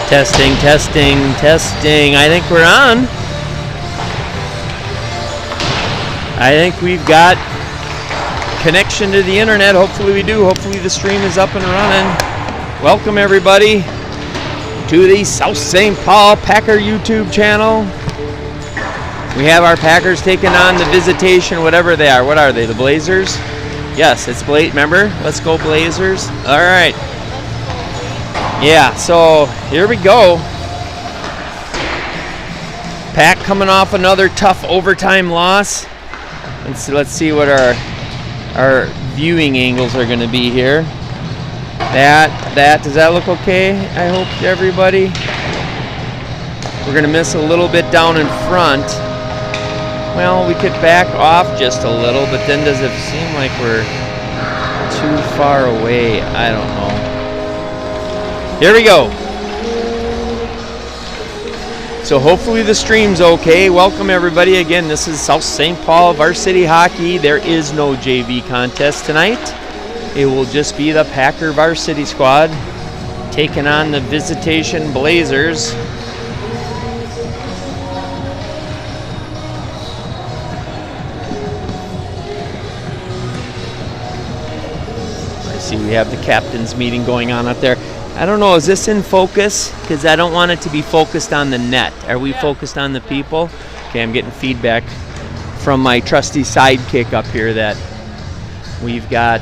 Testing, testing, testing. I think we're on. I think we've got connection to the internet. Hopefully we do. Hopefully the stream is up and running. Welcome everybody to the South St. Paul Packer YouTube channel. We have our Packers taking on the Visitation, whatever they are. What are they, the Blazers? Yes, it's remember? Let's go Blazers. All right. Yeah, so here we go. Pack coming off another tough overtime loss. Let's see what our viewing angles are going to be here. Does that look okay? I hope to everybody. We're going to miss a little bit down in front. Well, we could back off just a little, but then does it seem like we're too far away? I don't know. Here we go. So hopefully the stream's okay. Welcome everybody. Again, this is South St. Paul Varsity Hockey. There is no JV contest tonight. It will just be the Packer Varsity squad taking on the Visitation Blazers. I see we have the captain's meeting going on up there. I don't know, is this in focus? Because I don't want it to be focused on the net. Are we focused on the people? Okay, I'm getting feedback from my trusty sidekick up here that we've got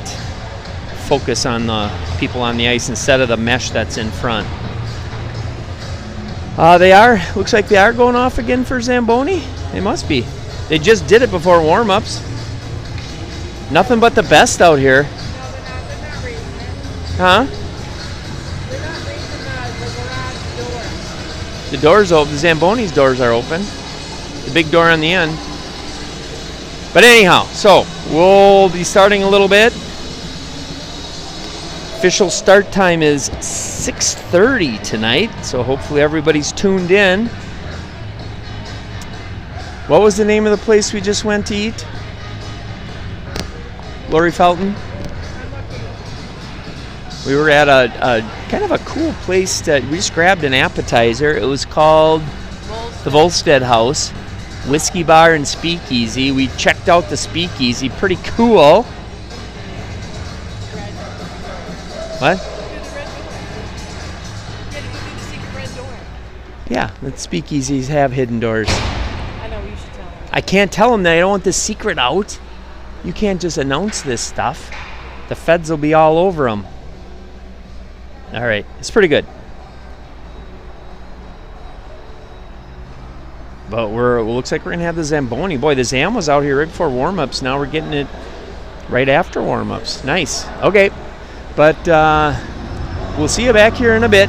focus on the people on the ice instead of the mesh that's in front. Looks like they are going off again for Zamboni. They must be. They just did it before warm-ups. Nothing but the best out here. Huh? The door's open. The Zamboni's doors are open. The big door on the end. But anyhow, so we'll be starting a little bit. Official start time is 6:30 tonight, so hopefully everybody's tuned in. What was the name of the place we just went to eat? Lori Felton? We were at a kind of a cool place that we just grabbed an appetizer. It was called the Volstead House, Whiskey Bar and Speakeasy. We checked out the Speakeasy, pretty cool. What? Yeah, the Speakeasies have hidden doors. I know, you should tell them. I can't tell them that I don't want the secret out. You can't just announce this stuff. The feds will be all over them. All right, it's pretty good. But it looks like we're going to have the Zamboni. Boy, the Zam was out here right before warm-ups. Now we're getting it right after warm-ups. Nice. Okay, but we'll see you back here in a bit.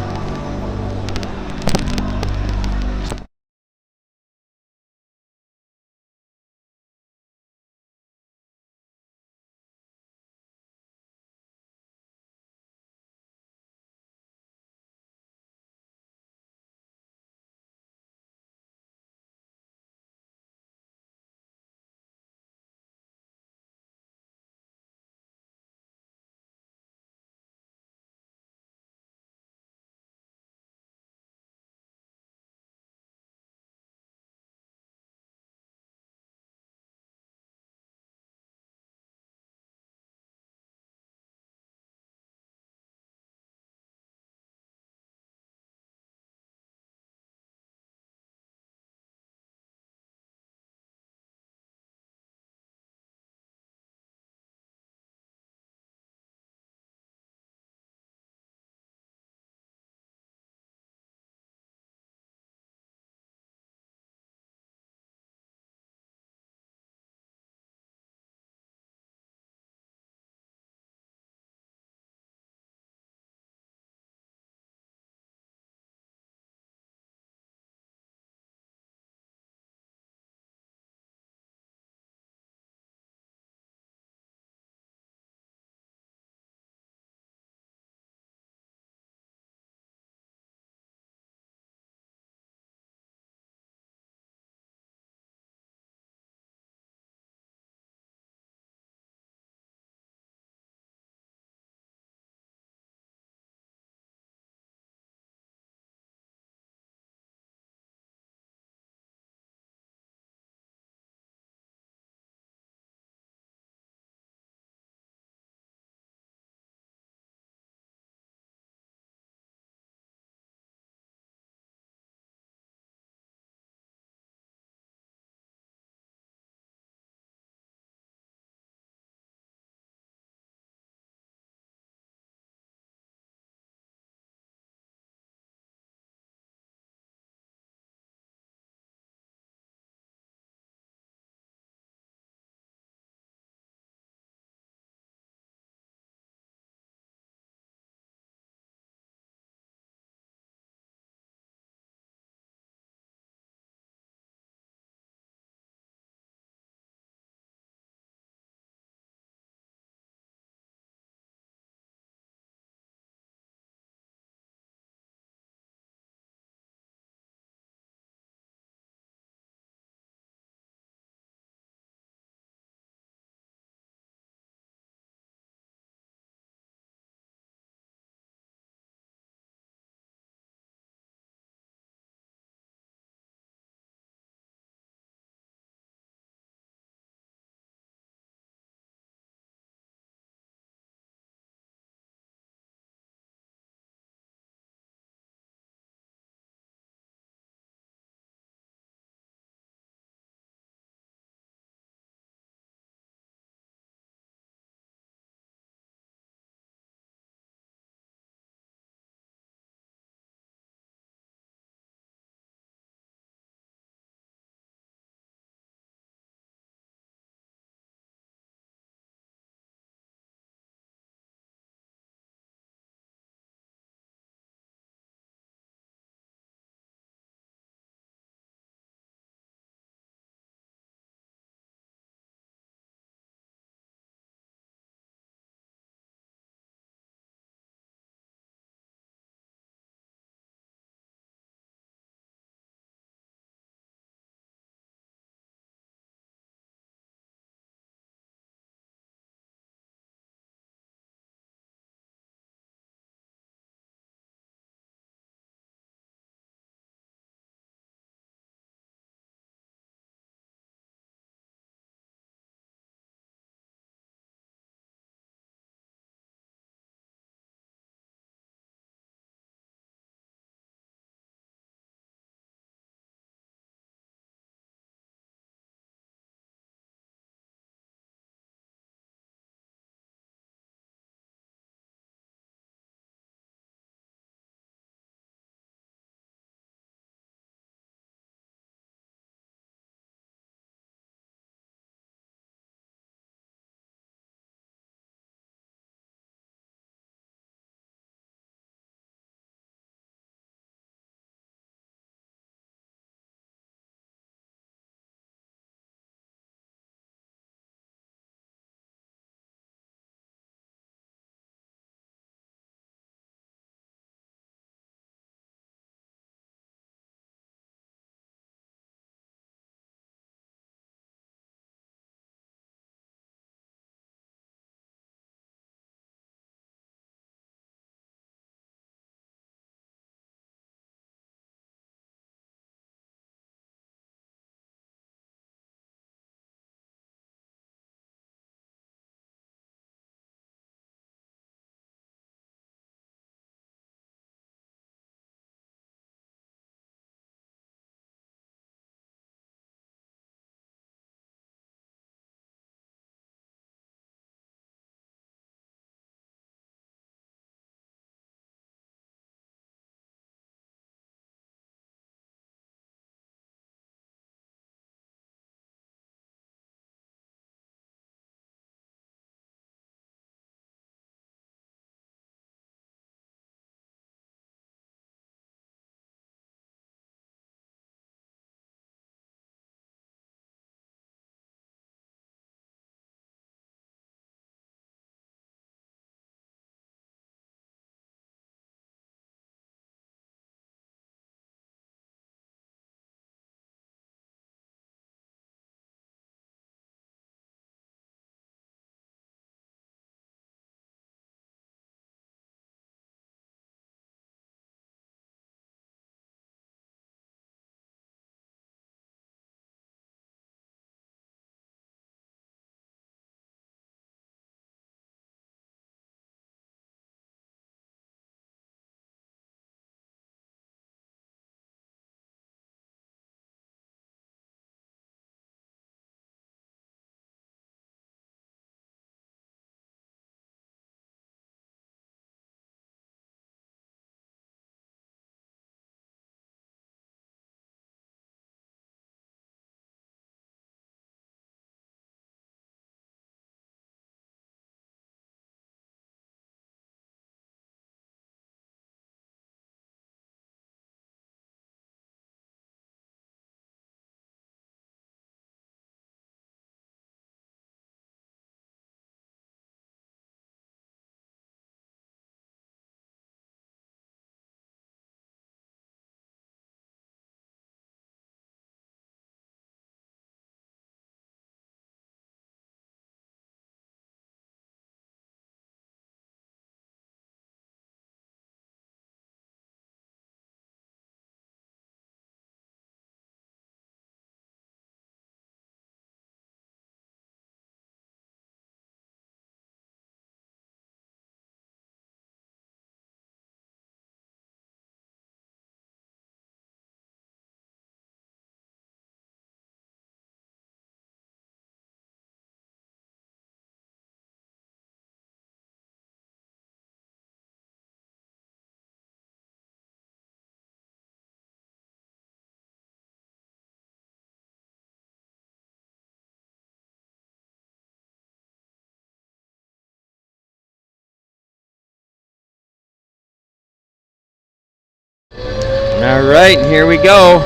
All right, here we go.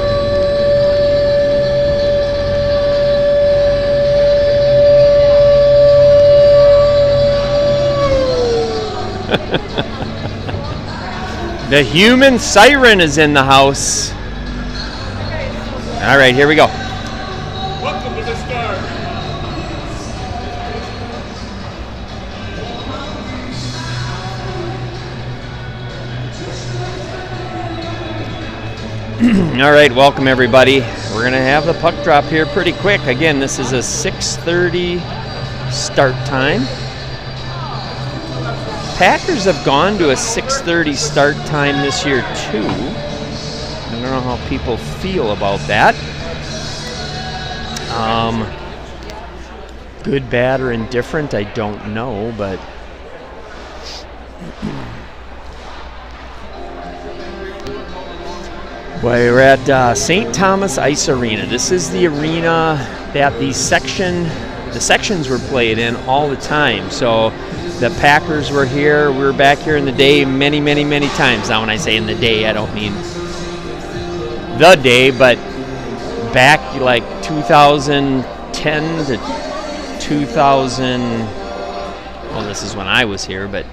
The human siren is in the house. All right, here we go. Welcome to the start. All right, welcome everybody. We're gonna have the puck drop here pretty quick. Again, this is a 6:30 start time. Packers have gone to a 6:30 start time this year too. I don't know how people feel about that. Good, bad, or indifferent, I don't know, but we're at St. Thomas Ice Arena. This is the arena that the sections were played in all the time. So the Packers were here. We were back here in the day many, many, many times. Now when I say in the day, I don't mean the day, but back like 2010 to 2000. Well, this is when I was here, but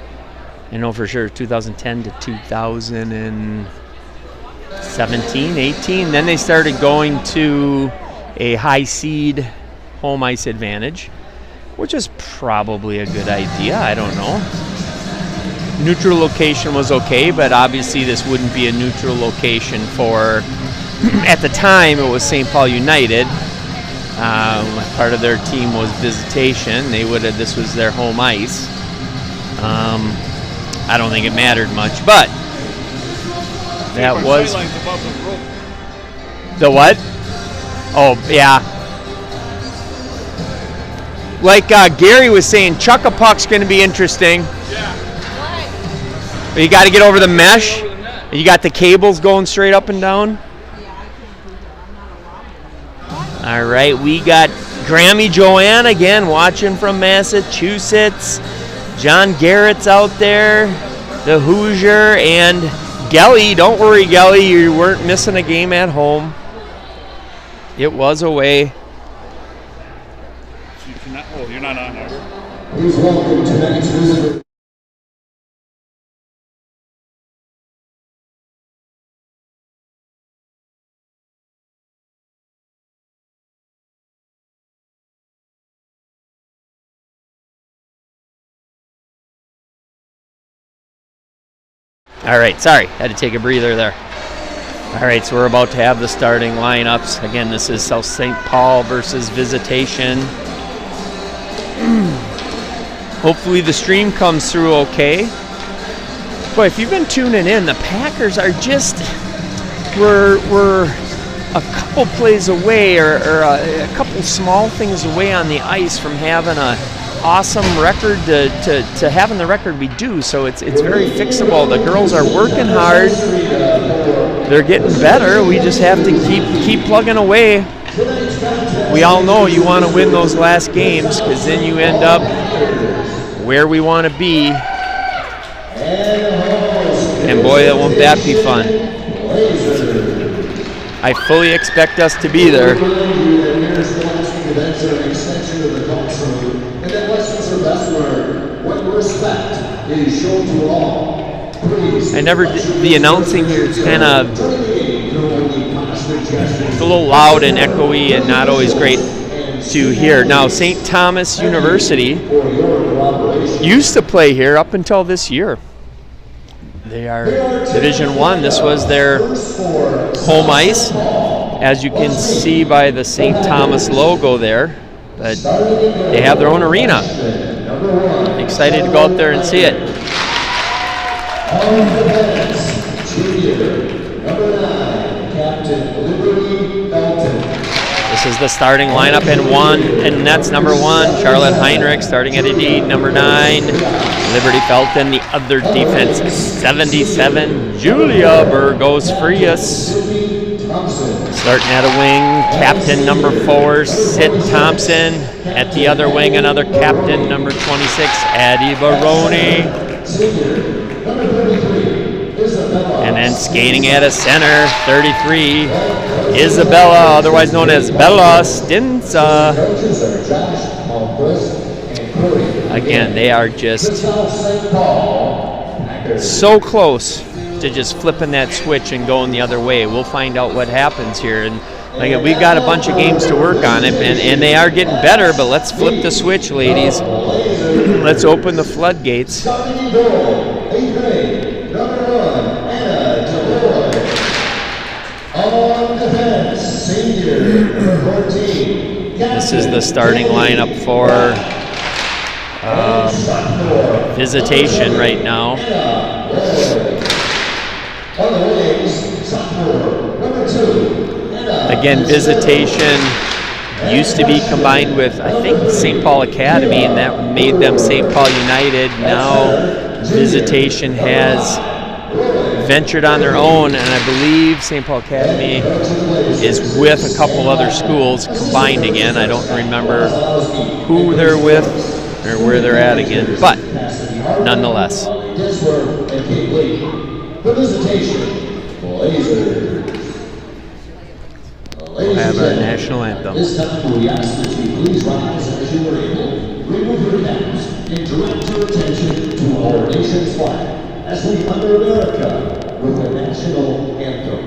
I know for sure 2010 to 2017, 18. Then they started going to a high seed home ice advantage, which is probably a good idea. I don't know. Neutral location was okay, but obviously this wouldn't be a neutral location for, at the time it was St. Paul United. Part of their team was Visitation. This was their home ice. I don't think it mattered much, but that was the what? Oh yeah. Like Gary was saying, Chuck-a-Puck's going to be interesting. Yeah. But you got to get over the mesh. You got the cables going straight up and down. All right, we got Grammy Joanne again watching from Massachusetts. John Garrett's out there, the Hoosier, and Gelly. Don't worry, Gelly, you weren't missing a game at home. It was away. You're not on there. Please welcome tonight's visitor. All right, sorry, had to take a breather there. All right, so we're about to have the starting lineups. Again, this is South St. Paul versus Visitation. Hopefully the stream comes through okay. Boy, if you've been tuning in, the Packers are just, we're a couple plays away or a couple small things away on the ice from having a awesome record to having the record we do. So it's very fixable. The girls are working hard. They're getting better. We just have to keep plugging away. We all know you want to win those last games because then you end up where we want to be. And boy, won't that be fun. I fully expect us to be there. The announcing here is kind of, it's a little loud and echoey and not always great to hear. Now, St. Thomas University used to play here up until this year. They are Division I. This was their home ice, as you can see by the St. Thomas logo there. But they have their own arena. Excited to go out there and see it. This is the starting lineup in one, and that's number 1, Charlotte Heinrich, starting at a D. Number 9, Liberty Felton, the other defense, 77, Julia Burgos Frias. Starting at a wing, captain number 4, Sid Thompson. At the other wing, another captain, number 26, Addie Baroni. And then skating at a center, 33, Isabella, otherwise known as Bella Stinsa. Again, they are just so close to just flipping that switch and going the other way. We'll find out what happens here. And like, we've got a bunch of games to work on it, and they are getting better, but let's flip the switch, ladies. Let's open the floodgates. This is the starting lineup for Visitation right now. Again, Visitation used to be combined with, I think, St. Paul Academy, and that made them St. Paul United. Now Visitation has ventured on their own, and I believe St. Paul Academy is with a couple other schools combined again. I don't remember who they're with or where they're at again, but nonetheless. We'll have our national anthem. This time we ask that you please rise as you are able, remove your caps, and direct your attention to our nation's flag as we honor America with the national anthem.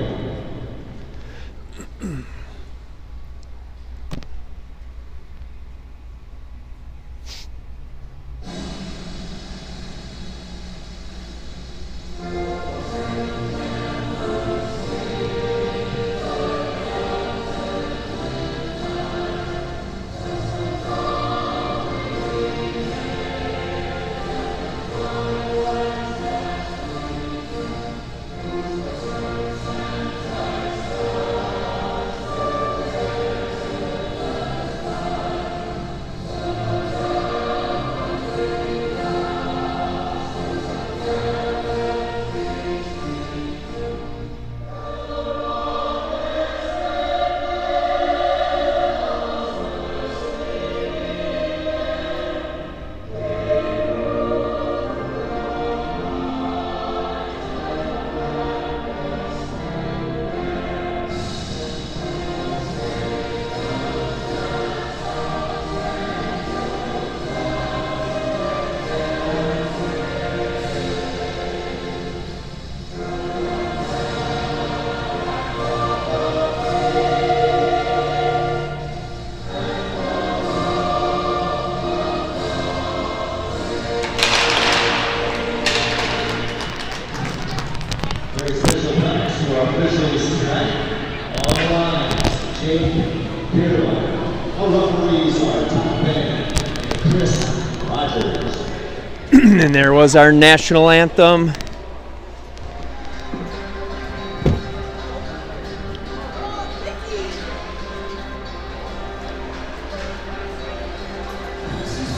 And there was our national anthem.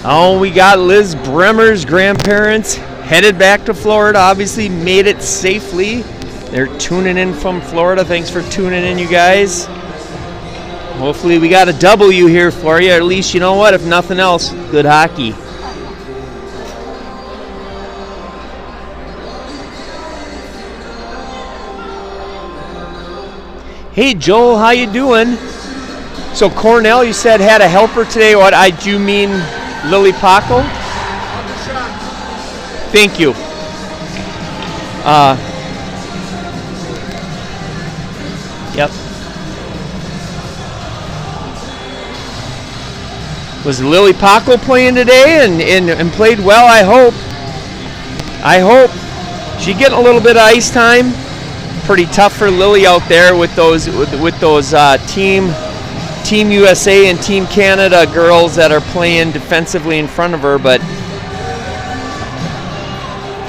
Oh, we got Liz Bremer's grandparents headed back to Florida. Obviously made it safely. They're tuning in from Florida. Thanks for tuning in, you guys. Hopefully we got a W here for you. At least, you know what, if nothing else, good hockey. Hey Joel, how you doing? So Cornell, you said had a helper today. What? Do you mean Lily Paco? Thank you. Yep. Was Lily Paco playing today and played well? I hope. She getting a little bit of ice time. Pretty tough for Lily out there with those Team USA and Team Canada girls that are playing defensively in front of her, but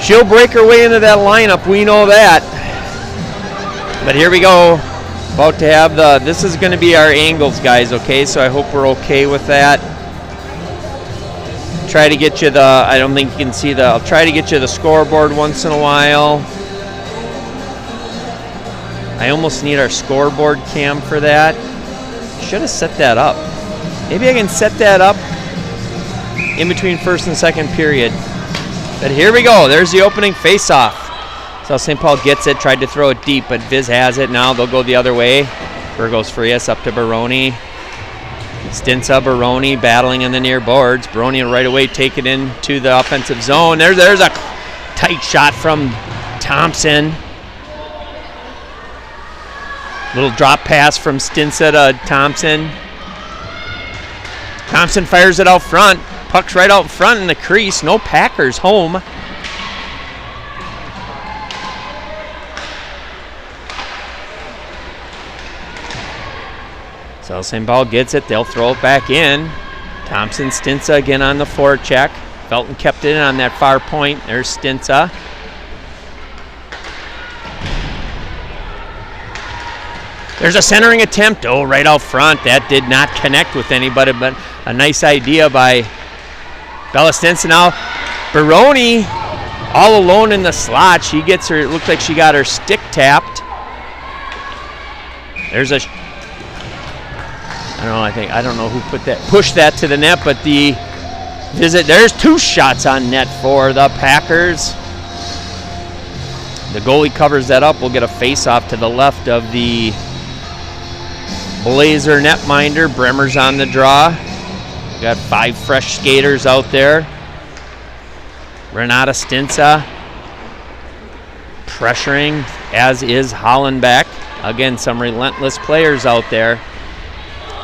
she'll break her way into that lineup. We know that. But here we go. About to have this is going to be our angles, guys, okay? So I hope we're okay with that. Try to get you I don't think you can see I'll try to get you the scoreboard once in a while. I almost need our scoreboard cam for that. Should have set that up. Maybe I can set that up in between first and second period. But here we go. There's the opening face-off. South St. Paul gets it, tried to throw it deep, but Viz has it. Now they'll go the other way. Burgos Frias up to Baroni. Stinsa, Baroni battling in the near boards. Baroni right away take it into the offensive zone. There's a tight shot from Thompson. Little drop pass from Stinsa to Thompson. Thompson fires it out front. Puck's right out front in the crease. No Packers home. South St. Paul gets it. They'll throw it back in. Thompson, Stinsa again on the forecheck. Felton kept it in on that far point. There's Stinsa. There's a centering attempt. Oh, right out front. That did not connect with anybody, but a nice idea by Bella Stinsa. Now, Baroni all alone in the slot. She gets her, it looked like she got her stick tapped. There's a, I don't know who pushed that to the net, but there's 2 shots on net for the Packers. The goalie covers that up. We'll get a face-off to the left of the Blazer netminder. Bremer's on the draw. We got 5 fresh skaters out there. Renata Stinsa pressuring, as is Hollenbeck. Again, some relentless players out there.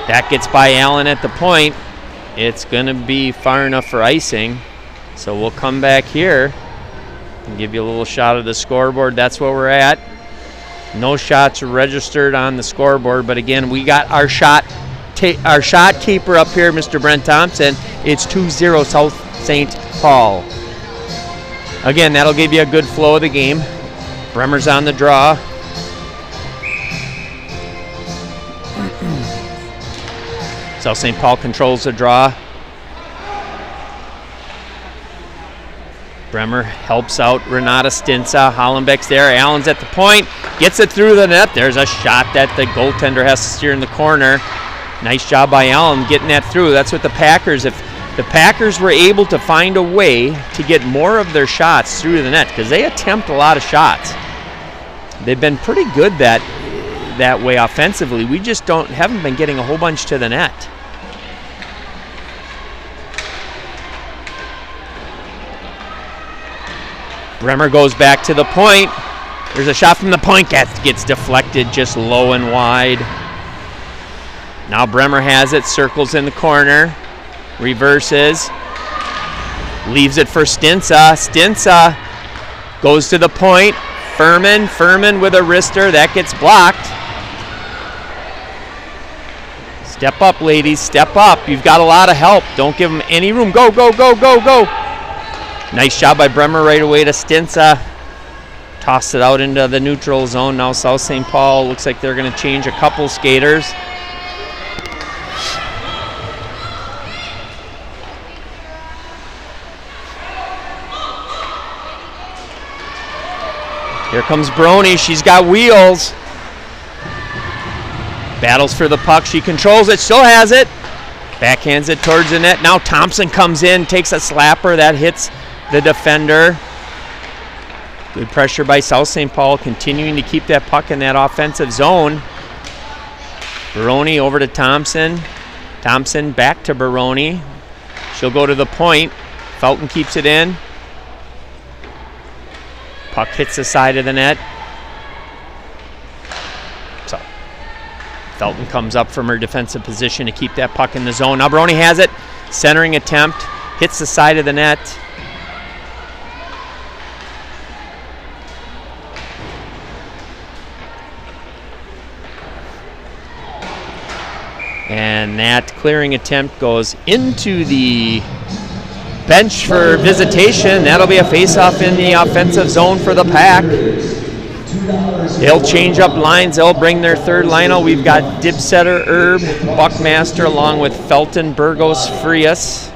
That gets by Allen at the point. It's going to be far enough for icing. So we'll come back here and give you a little shot of the scoreboard. That's where we're at. No shots registered on the scoreboard, but again, we got our shot keeper up here, Mr. Brent Thompson. It's 2-0 South St. Paul. Again, that'll give you a good flow of the game. Bremer's on the draw. South St. Paul controls the draw. Bremer helps out Renata Stinsa. Hollenbeck's there. Allen's at the point. Gets it through the net. There's a shot that the goaltender has to steer in the corner. Nice job by Allen getting that through. That's what the Packers, if the Packers were able to find a way to get more of their shots through the net, because they attempt a lot of shots. They've been pretty good that way offensively. We just haven't been getting a whole bunch to the net. Bremer goes back to the point. There's a shot from the point that gets deflected just low and wide. Now Bremer has it, circles in the corner, reverses, leaves it for Stinsa. Stinsa goes to the point. Furman with a wrister. That gets blocked. Step up, ladies. Step up. You've got a lot of help. Don't give them any room. Go, go, go, go, go. Nice job by Bremer right away to Stinsa. Tossed it out into the neutral zone. Now South St. Paul looks like they're going to change a couple skaters. Here comes Brony. She's got wheels. Battles for the puck. She controls it. Still has it. Backhands it towards the net. Now Thompson comes in, takes a slapper. That hits the defender. Good pressure by South St. Paul, continuing to keep that puck in that offensive zone. Baroni over to Thompson. Thompson back to Baroni. She'll go to the point. Felton keeps it in. Puck hits the side of the net. So Felton comes up from her defensive position to keep that puck in the zone. Now Baroni has it. Centering attempt. Hits the side of the net. And that clearing attempt goes into the bench for Visitation. That'll be a face-off in the offensive zone for the Pack. They'll change up lines. They'll bring their third line out. We've got Dibsetter, Herb, Buckmaster, along with Felton, Burgos, Frias.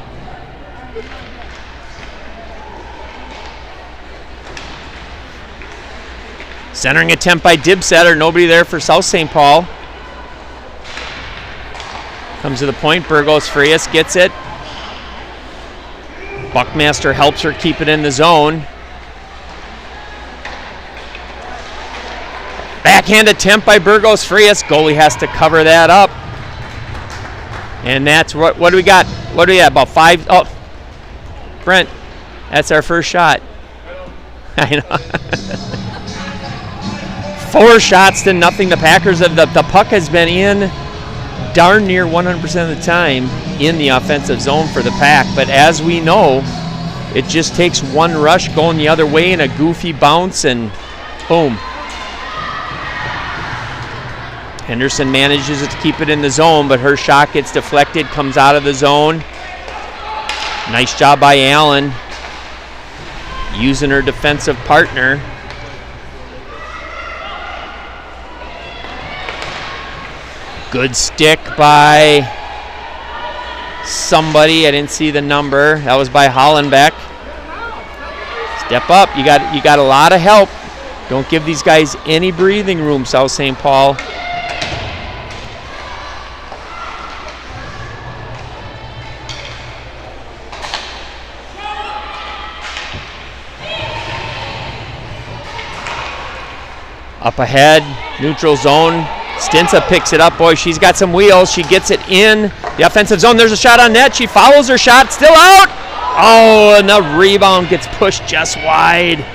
Centering attempt by Dibsetter. Nobody there for South St. Paul. Comes to the point. Burgos Frias gets it. Buckmaster helps her keep it in the zone. Backhand attempt by Burgos Frias. Goalie has to cover that up. And that's what do we got? What do we have? About 5. Oh, Brent, that's our first shot. I know. 4 shots to nothing. The Packers, the puck has been in darn near 100% of the time in the offensive zone for the Pack. But as we know, it just takes one rush going the other way and a goofy bounce and boom. Henderson manages to keep it in the zone, but her shot gets deflected, comes out of the zone. Nice job by Allen, using her defensive partner. Good stick by somebody. I didn't see the number. That was by Hollenbeck. Step up. You got a lot of help. Don't give these guys any breathing room, South St. Paul. Up ahead, neutral zone. Stinsa picks it up. Boy, she's got some wheels. She gets it in the offensive zone. There's a shot on net. She follows her shot. Still out. Oh, and the rebound gets pushed just wide.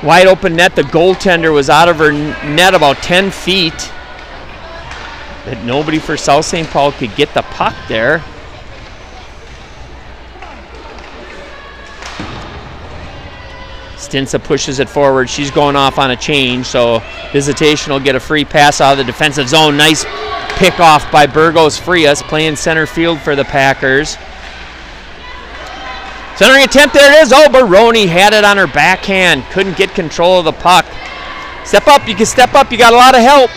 Wide open net. The goaltender was out of her net about 10 feet. But nobody for South St. Paul could get the puck there. Stinsa pushes it forward. She's going off on a change, so Visitation will get a free pass out of the defensive zone. Nice pick off by Burgos Frias, playing center field for the Packers. Centering attempt, there it is. Oh, Baroni had it on her backhand. Couldn't get control of the puck. Step up, you can step up. You got a lot of help.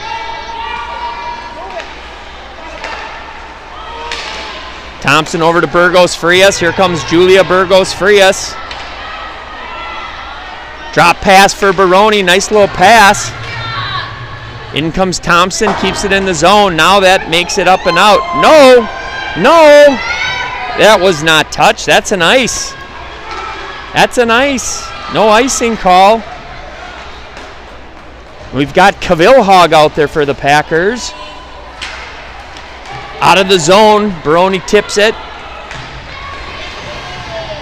Thompson over to Burgos Frias. Here comes Julia Burgos Frias. Drop pass for Baroni, nice little pass. In comes Thompson, keeps it in the zone. Now that makes it up and out. No, that was not touched. That's an ice. That's an ice. No icing call. We've got Cavillhog out there for the Packers. Out of the zone, Baroni tips it.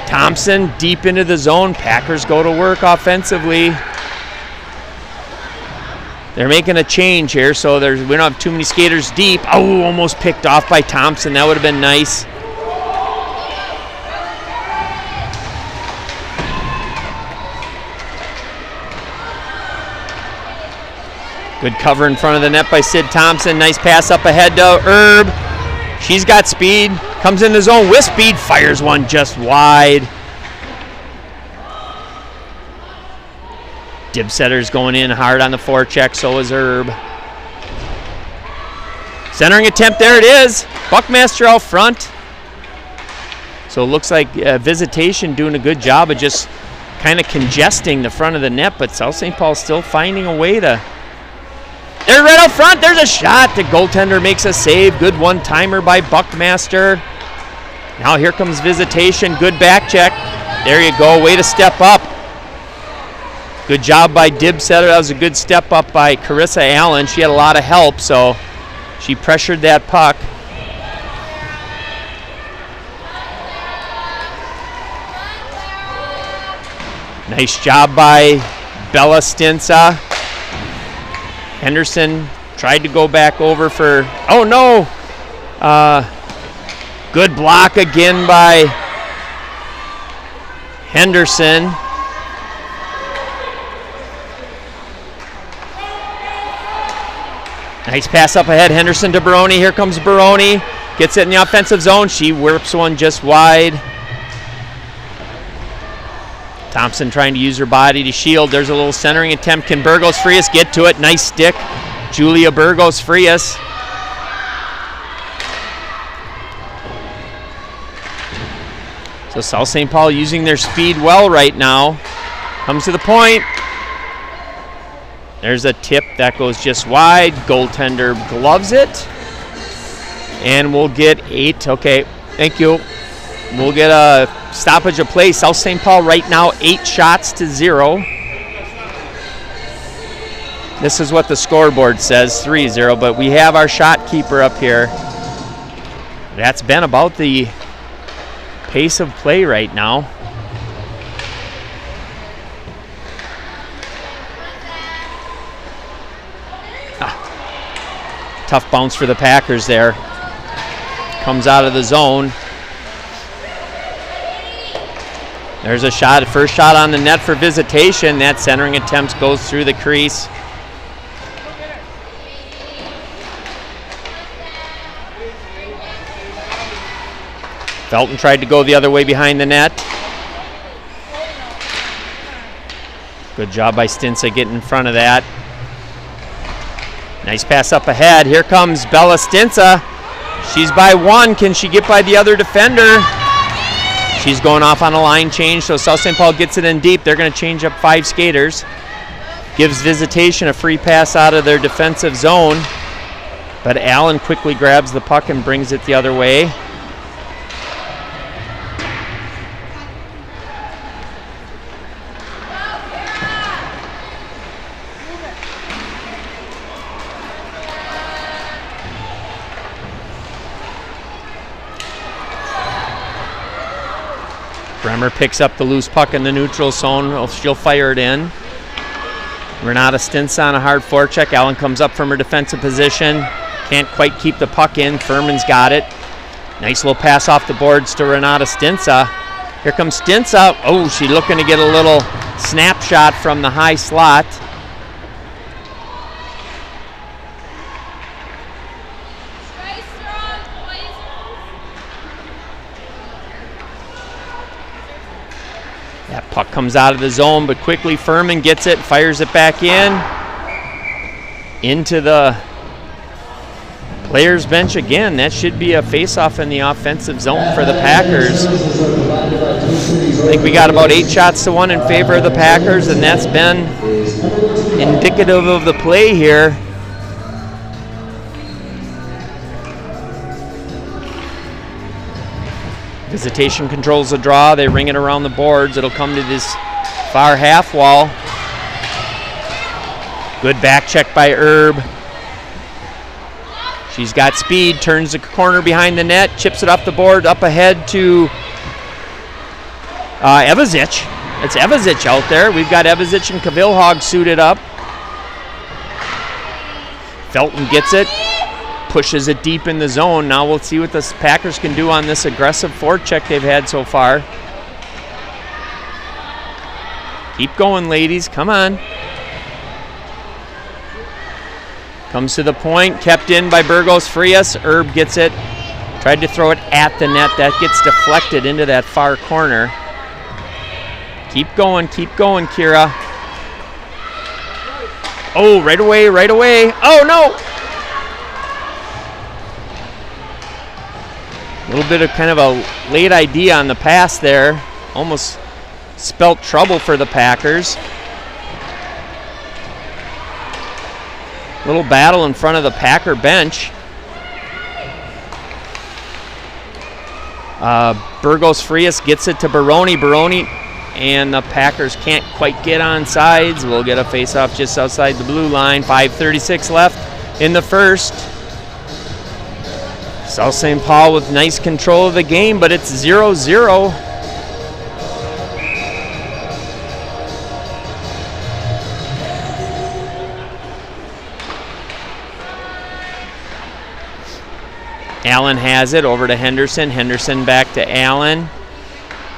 Thompson deep into the zone. Packers go to work offensively. They're making a change here, so we don't have too many skaters deep. Oh, almost picked off by Thompson. That would have been nice. Good cover in front of the net by Sid Thompson. Nice pass up ahead to Herb. She's got speed. Comes in the zone with speed. Fires one just wide. Dibsetter's going in hard on the forecheck. So is Herb. Centering attempt. There it is. Buckmaster out front. So it looks like Visitation doing a good job of just kind of congesting the front of the net. But South St. Paul still finding a way to... They're right up front. There's a shot. The goaltender makes a save. Good one-timer by Buckmaster. Now here comes Visitation. Good back check. There you go. Way to step up. Good job by Dibsetter. That was a good step up by Carissa Allen. She had a lot of help, so she pressured that puck. Nice job by Bella Stinsa. Henderson tried to go back over for, oh no! Good block again by Henderson. Nice pass up ahead, Henderson to Baroni. Here comes Baroni. Gets it in the offensive zone. She whips one just wide. Thompson trying to use her body to shield. There's a little centering attempt. Can Burgos Frias get to it? Nice stick. Julia Burgos Frias. So South St. Paul using their speed well right now. Comes to the point. There's a tip that goes just wide. Goaltender gloves it. And we'll get 8. Okay, thank you. We'll get a stoppage of play. South St. Paul right now 8 shots to 0. This is what the scoreboard says, 3-0, but we have our shot keeper up here. That's been about the pace of play right now. Tough bounce for the Packers there. Comes out of the zone. There's a shot, first shot on the net for Visitation. That centering attempt goes through the crease. Felton tried to go the other way behind the net. Good job by Stinsa getting in front of that. Nice pass up ahead. Here comes Bella Stinsa. She's by one. Can she get by the other defender? She's going off on a line change, so South St. Paul gets it in deep. They're going to change up 5 skaters. Gives Visitation a free pass out of their defensive zone. But Allen quickly grabs the puck and brings it the other way. Bremer picks up the loose puck in the neutral zone. She'll fire it in. Renata Stinsa on a hard forecheck. Allen comes up from her defensive position. Can't quite keep the puck in. Furman's got it. Nice little pass off the boards to Renata Stinsa. Here comes Stinsa. Oh, she's looking to get a little snapshot from the high slot. That puck comes out of the zone, but quickly Furman gets it, fires it back in. Into the players' bench again. That should be a face-off in the offensive zone for the Packers. I think we got about 8 shots to 1 in favor of the Packers, and that's been indicative of the play here. Visitation controls the draw. They ring it around the boards. It'll come to this far half wall. Good back check by Erb. She's got speed, turns the corner behind the net, chips it off the board, up ahead to Evazic. It's Evazic out there. We've got Evazic and Kavilhog suited up. Felton gets it. Pushes it deep in the zone. Now we'll see what the Packers can do on this aggressive forecheck they've had so far. Keep going, ladies. Come on. Comes to the point. Kept in by Burgos Frias. Erb gets it. Tried to throw it at the net. That gets deflected into that far corner. Keep going, Kira. Oh, right away. Oh, no! A little bit of kind of a late idea on the pass there. Almost spelt trouble for the Packers. Little battle in front of the Packer bench. Burgos Frias gets it to Baroni. Baroni and the Packers can't quite get on sides. We'll get a face-off just outside the blue line. 5:36 left in the first. South St. Paul with nice control of the game, but it's 0-0. Allen has it over to Henderson. Henderson back to Allen.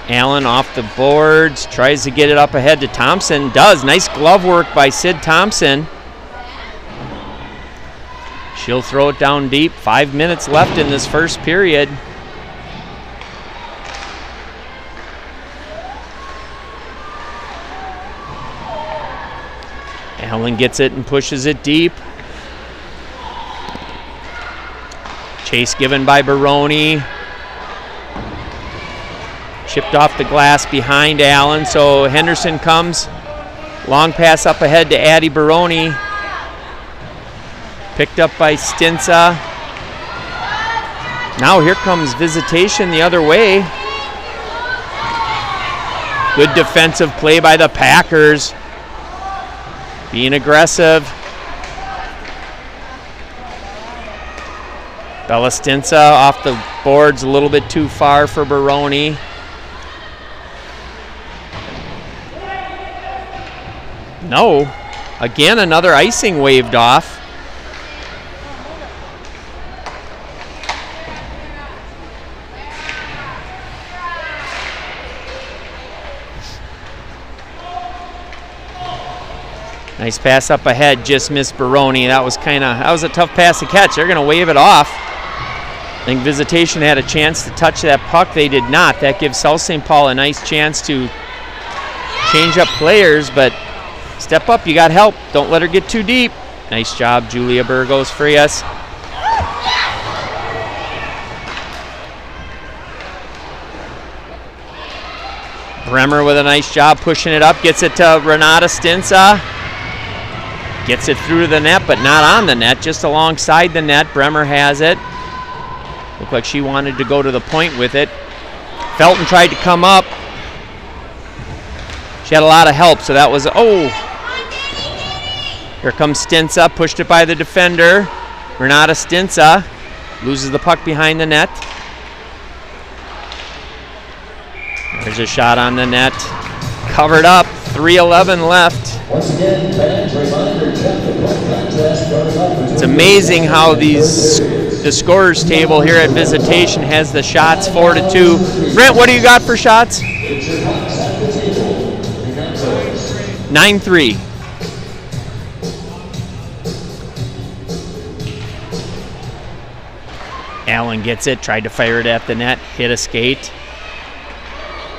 Allen off the boards, tries to get it up ahead to Thompson. Does. Nice glove work by Sid Thompson. She'll throw it down deep. 5 minutes left in this first period. Allen gets it and pushes it deep. Chase given by Baroni. Chipped off the glass behind Allen, so Henderson comes. Long pass up ahead to Addie Baroni. Picked up by Stinsa. Now here comes Visitation the other way. Good defensive play by the Packers. Being aggressive. Bella Stinsa off the boards a little bit too far for Baroni. No. Again, another icing waved off. Nice pass up ahead, just missed Baroni. That was a tough pass to catch. They're going to wave it off. I think Visitation had a chance to touch that puck. They did not. That gives South St. Paul a nice chance to change up players, but step up, you got help. Don't let her get too deep. Nice job, Julia Burgos Frias. Bremer with a nice job pushing it up, gets it to Renata Stinsa. Gets it through to the net, but not on the net, just alongside the net. Bremer has it. Looked like she wanted to go to the point with it. Felton tried to come up. She had a lot of help, so that was, Here comes Stinsa, pushed it by the defender. Renata Stinsa loses the puck behind the net. There's a shot on the net. Covered up, 3:11 left. Once again, fans, reminder, check the point contest. It's amazing how the scorers table here at Visitation has the shots 4-2. Brent, what do you got for shots? 9-3. Allen gets it, tried to fire it at the net, hit a skate.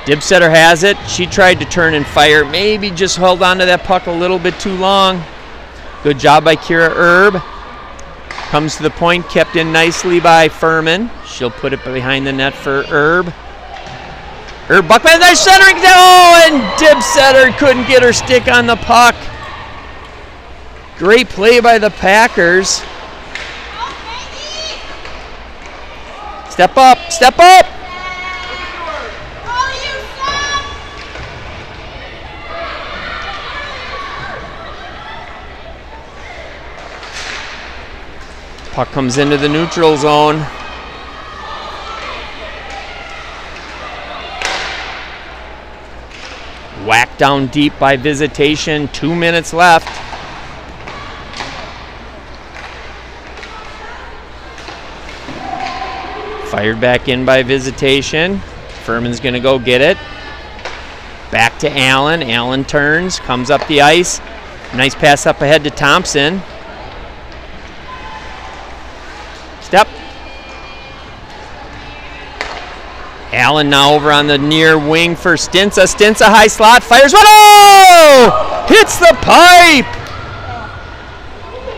Dibsetter has it. She tried to turn and fire, maybe just held on to that puck a little bit too long. Good job by Kira Erb. Comes to the point, kept in nicely by Furman. She'll put it behind the net for Erb. Erb, Buckman, there's centering. And Dibsetter couldn't get her stick on the puck. Great play by the Packers. Step up, step up. Puck comes into the neutral zone. Whacked down deep by Visitation. 2 minutes left. Fired back in by Visitation. Furman's going to go get it. Back to Allen. Allen turns, comes up the ice. Nice pass up ahead to Thompson. Step. Allen now over on the near wing for Stinsa. Stinsa high slot, fires one. Oh! Hits the pipe!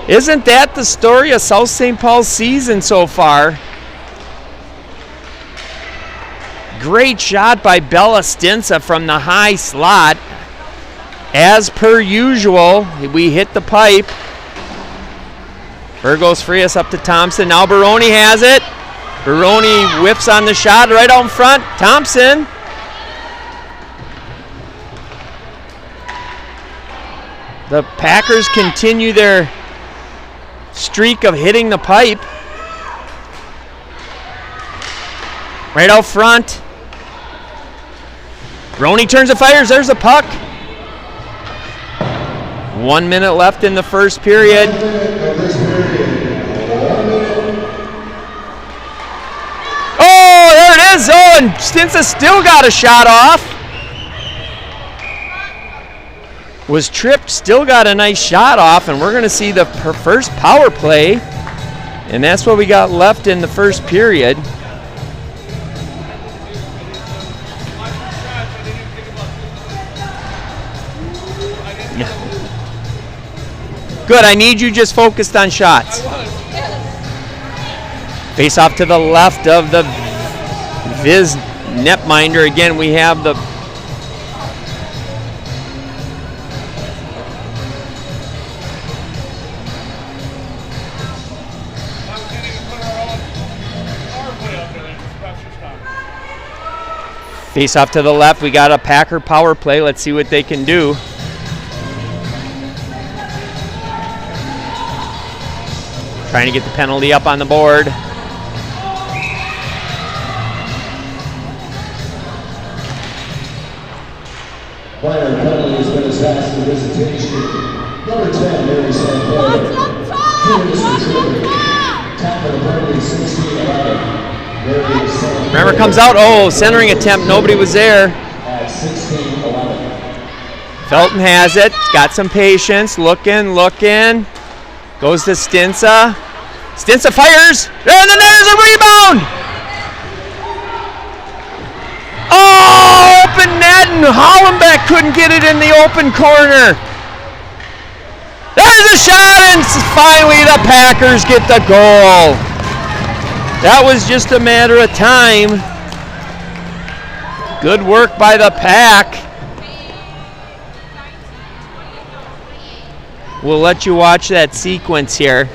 Isn't that the story of South St. Paul's season so far? Great shot by Bella Stinsa from the high slot. As per usual, we hit the pipe. Burgos Frias up to Thompson. Now Baroni has it. Baroni whiffs on the shot right out in front. Thompson. The Packers continue their streak of hitting the pipe. Right out front. Baroni turns and fires. There's a puck. 1 minute left in the first period. Oh, there it is. Oh, and Stinsa still got a shot off. Was tripped, still got a nice shot off, and we're going to see the first power play. And that's what we got left in the first period. Good, I need you just focused on shots. Face off to the left of the Viz netminder. Again, we have the face off to the left. We got a Packer power play. Let's see what they can do. Trying to get the penalty up on the board. Minor penalty has been assessed for Visitation. Number 10, Mary St. Clair. Junior Mr. Tackle penalty 16-11. Mary St. Remember, comes out. Oh, centering attempt. Nobody was there. At 16-11. Felton has it. Got some patience. Looking. Goes to Stinsa. Stinsa fires. And then there's a rebound. Oh, open net, and Hollenbeck couldn't get it in the open corner. There's a shot, and finally the Packers get the goal. That was just a matter of time. Good work by the Pack. We'll let you watch that sequence here.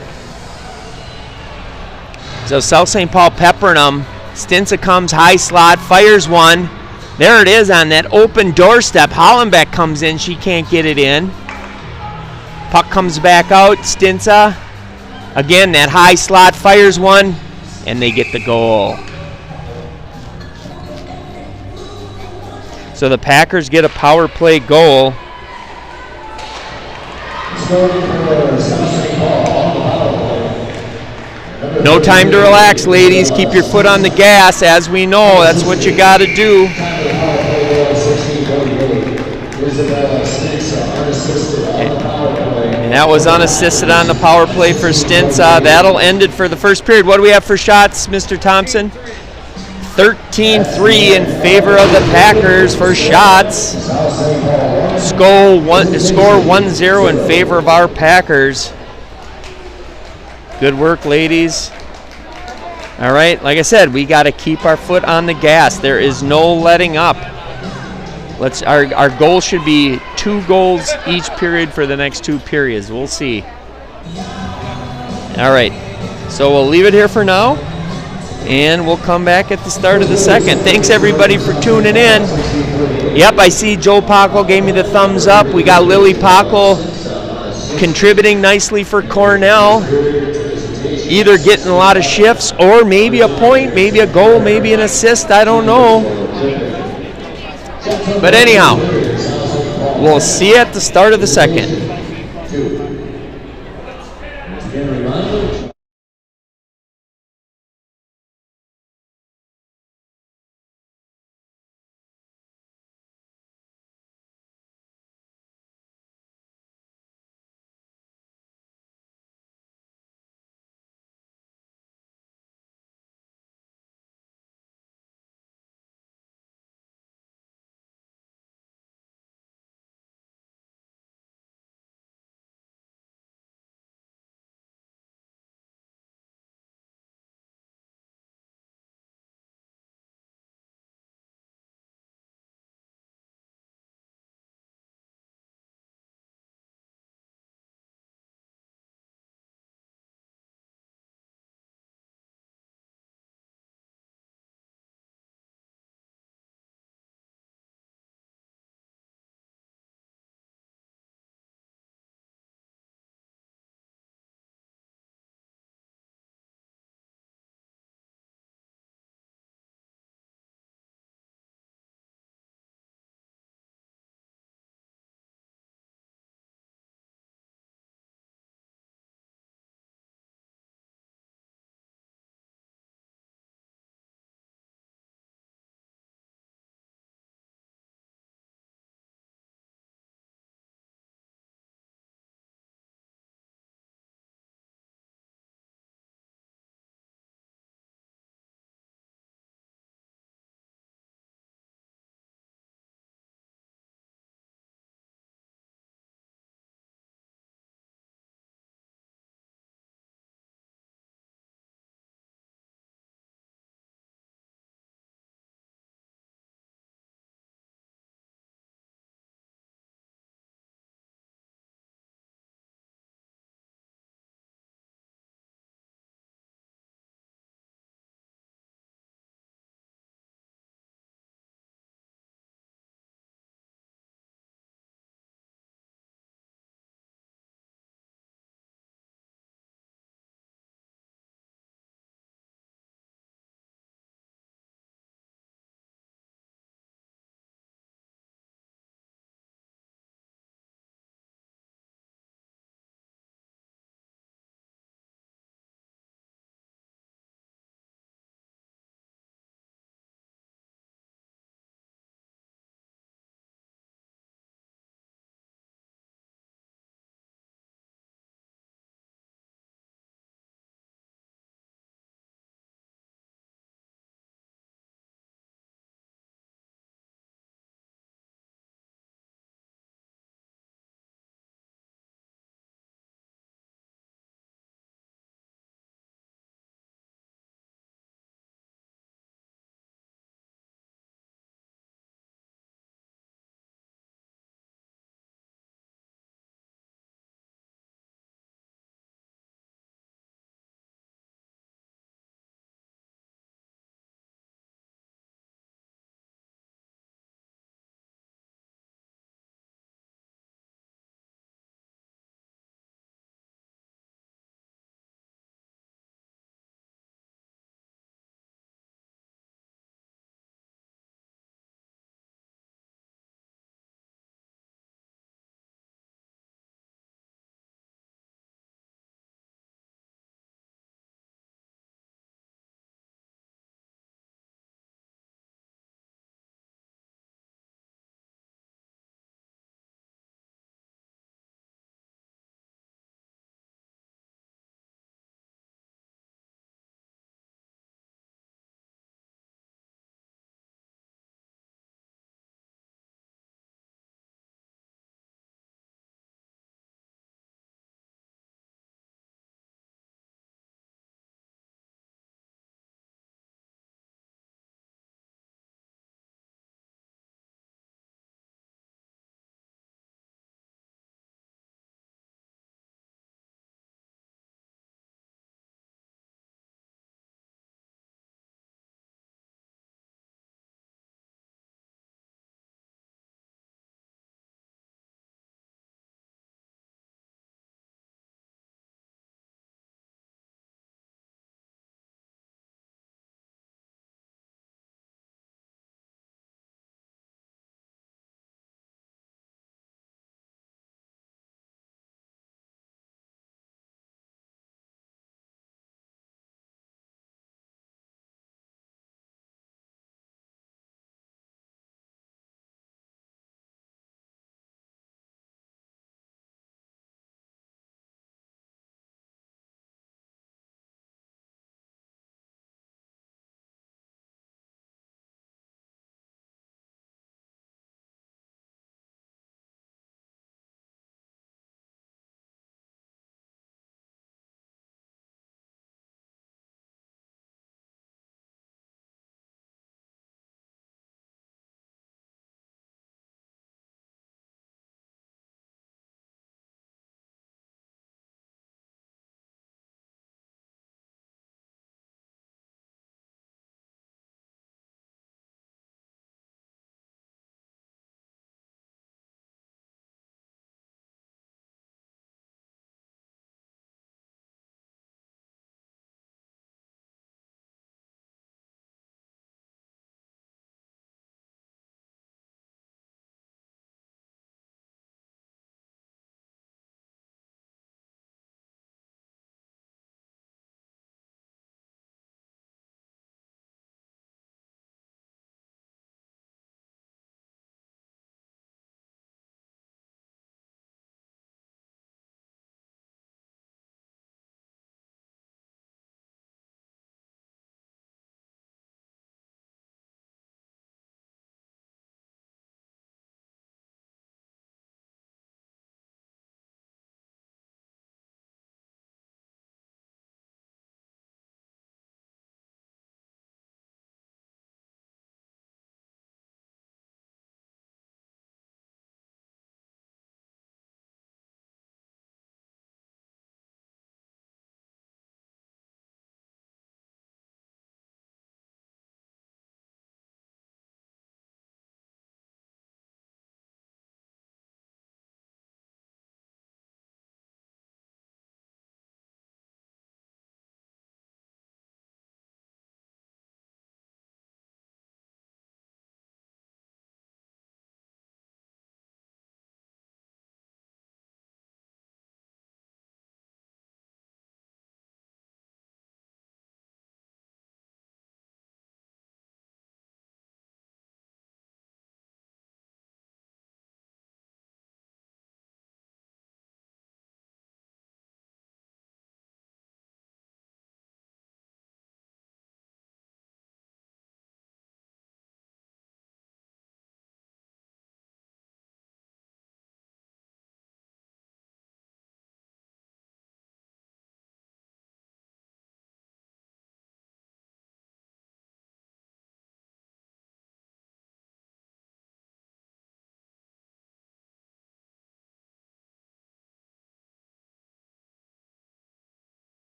So South St. Paul peppering them. Stinsa comes high slot, fires one. There it is on that open doorstep. Hollenbeck comes in, she can't get it in. Puck comes back out, Stinsa. Again, that high slot, fires one, and they get the goal. So the Packers get a power play goal. No time to relax, ladies. Keep your foot on the gas. As we know, that's what you got to do. And that was unassisted on the power play for Stinsa. That'll end it for the first period. What do we have for shots, Mr. Thompson? 13-3 in favor of the Packers for shots. Score 1-0 in favor of our Packers. Good work, ladies. All right, like I said, we got to keep our foot on the gas. There is no letting up. Our goal should be 2 goals each period for the next 2 periods. We'll see. All right, so we'll leave it here for now, and we'll come back at the start of the second. Thanks, everybody, for tuning in. Yep, I see Joe Pockle gave me the thumbs up. We got Lily Pockle contributing nicely for Cornell. Either getting a lot of shifts or maybe a point, maybe a goal, maybe an assist. I don't know. But anyhow, we'll see you at the start of the second.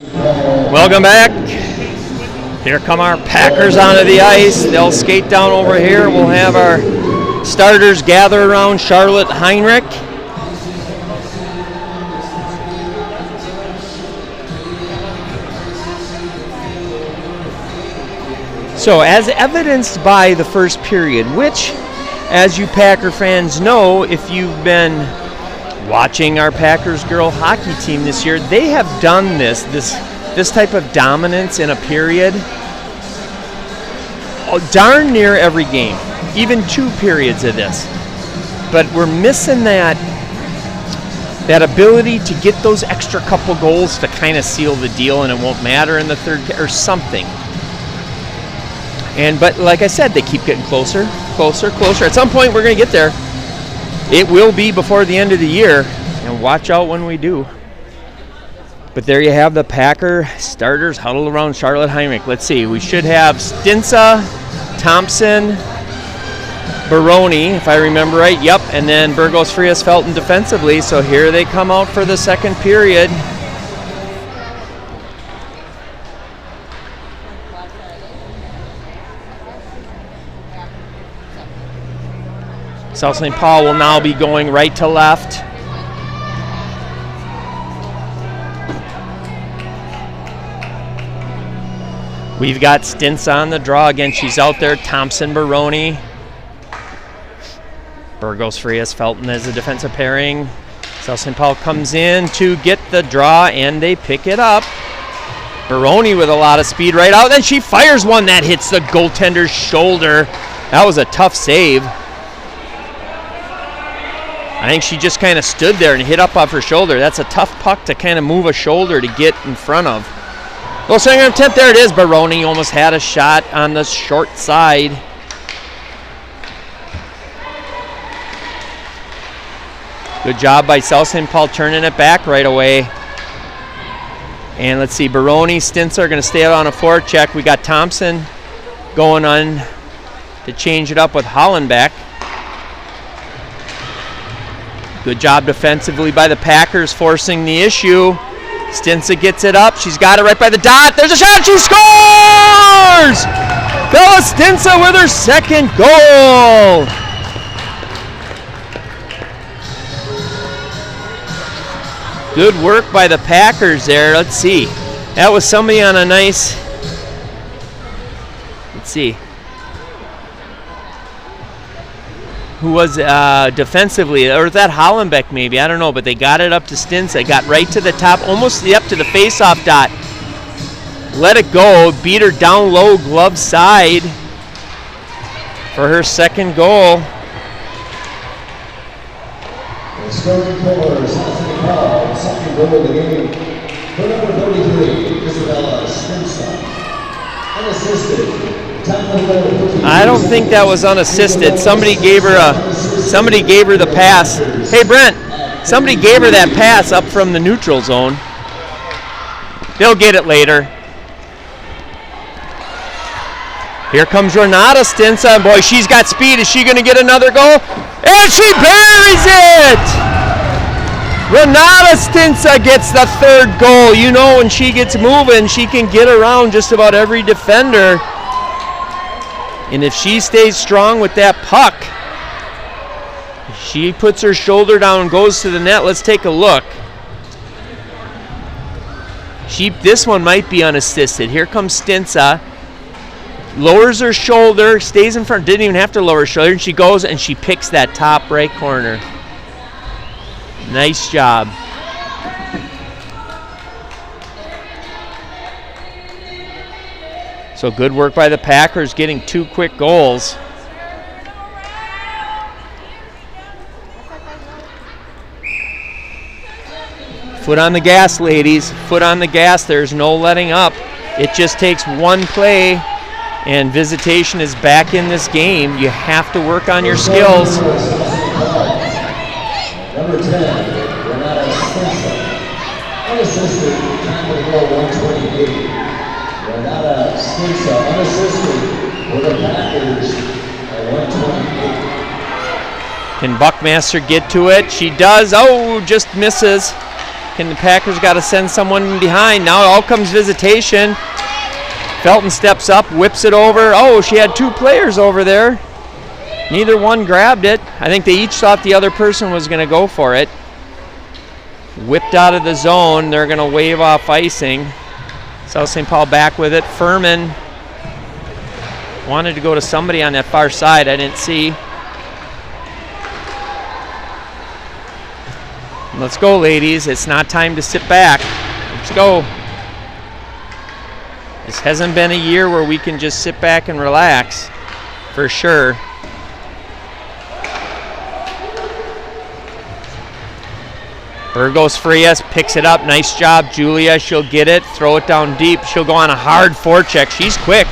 Welcome back. Here come our Packers onto the ice. They'll skate down over here. We'll have our starters gather around Charlotte Heinrich. So, as evidenced by the first period, which, as you Packer fans know, if you've been watching our Packers girl hockey team this year, they have done this type of dominance in a period darn near every game, even 2 periods of this. But we're missing that ability to get those extra couple goals to kind of seal the deal, and it won't matter in the third or something. But like I said, they keep getting closer. At some point, we're going to get there. It will be before the end of the year, and watch out when we do. But there you have the Packer starters huddled around Charlotte Heinrich. Let's see. We should have Stinsa, Thompson, Baroni, if I remember right. Yep, and then Burgos, Frias, Felton defensively. So here they come out for the second period. South St. Paul will now be going right to left. We've got Stints on the draw again. She's out there. Thompson, Baroni. Burgos, Frias, Felton as a defensive pairing. South St. Paul comes in to get the draw, and they pick it up. Baroni with a lot of speed right out. Then she fires one that hits the goaltender's shoulder. That was a tough save. I think she just kind of stood there and hit up off her shoulder. That's a tough puck to kind of move a shoulder to get in front of. Well, second attempt, there it is. Baroni almost had a shot on the short side. Good job by South St. Paul turning it back right away. And let's see, Baroni, Stints are going to stay out on a forecheck. We got Thompson going on to change it up with Hollenbeck. Good job defensively by the Packers, forcing the issue. Stinsa gets it up. She's got it right by the dot. There's a shot. She scores! Bella Stinsa with her second goal. Good work by the Packers there. Let's see. That was somebody on a nice... Let's see. Who was defensively, or was that Hollenbeck maybe? I don't know, but they got it up to Stinsa. Got right to the top, almost up to the face-off dot. Let it go, beat her down low, glove side for her second goal. The scoring for South St. Paul, second goal of the game. For number 33, Isabella Stinsa. Unassisted. I don't think that was unassisted. Somebody gave her the pass. Hey Brent, somebody gave her that pass up from the neutral zone. They'll get it later. Here comes Renata Stinsa, and boy, she's got speed. Is she going to get another goal? And she buries it! Renata Stinsa gets the third goal. You know, when she gets moving, she can get around just about every defender. And if she stays strong with that puck, she puts her shoulder down and goes to the net. Let's take a look. This one might be unassisted. Here comes Stinsa. Lowers her shoulder, stays in front, didn't even have to lower her shoulder, and she goes and she picks that top right corner. Nice job. So good work by the Packers getting 2 quick goals. Foot on the gas, ladies. Foot on the gas. There's no letting up. It just takes one play, and Visitation is back in this game. You have to work on your skills. Number 10, Renata Stinsa. Unassisted, time of goal 128. Renata Stinsa, unassisted, for the Packers at 128. Can Buckmaster get to it? She does. Oh, just misses. Can the Packers got to send someone behind? Now out comes Visitation. Felton steps up, whips it over. Oh, she had 2 players over there. Neither one grabbed it. I think they each thought the other person was going to go for it. Whipped out of the zone. They're going to wave off icing. South St. Paul back with it. Furman wanted to go to somebody on that far side. I didn't see. Let's go, ladies. It's not time to sit back. Let's go. This hasn't been a year where we can just sit back and relax, for sure. Burgos Frias picks it up. Nice job, Julia. She'll get it. Throw it down deep. She'll go on a hard forecheck. She's quick.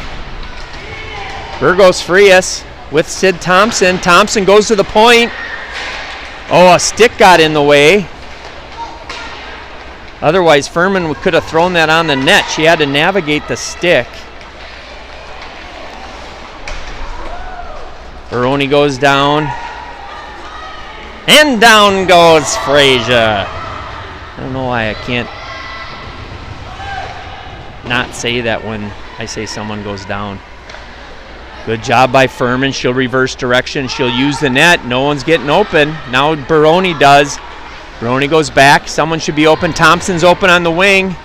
Burgos Frias with Sid Thompson. Thompson goes to the point. Oh, a stick got in the way. Otherwise, Furman could have thrown that on the net. She had to navigate the stick. Baroni goes down. And down goes Frazier. I don't know why I can't not say that when I say someone goes down. Good job by Furman. She'll reverse direction. She'll use the net. No one's getting open. Now Baroni does. Baroni goes back. Someone should be open. Thompson's open on the wing.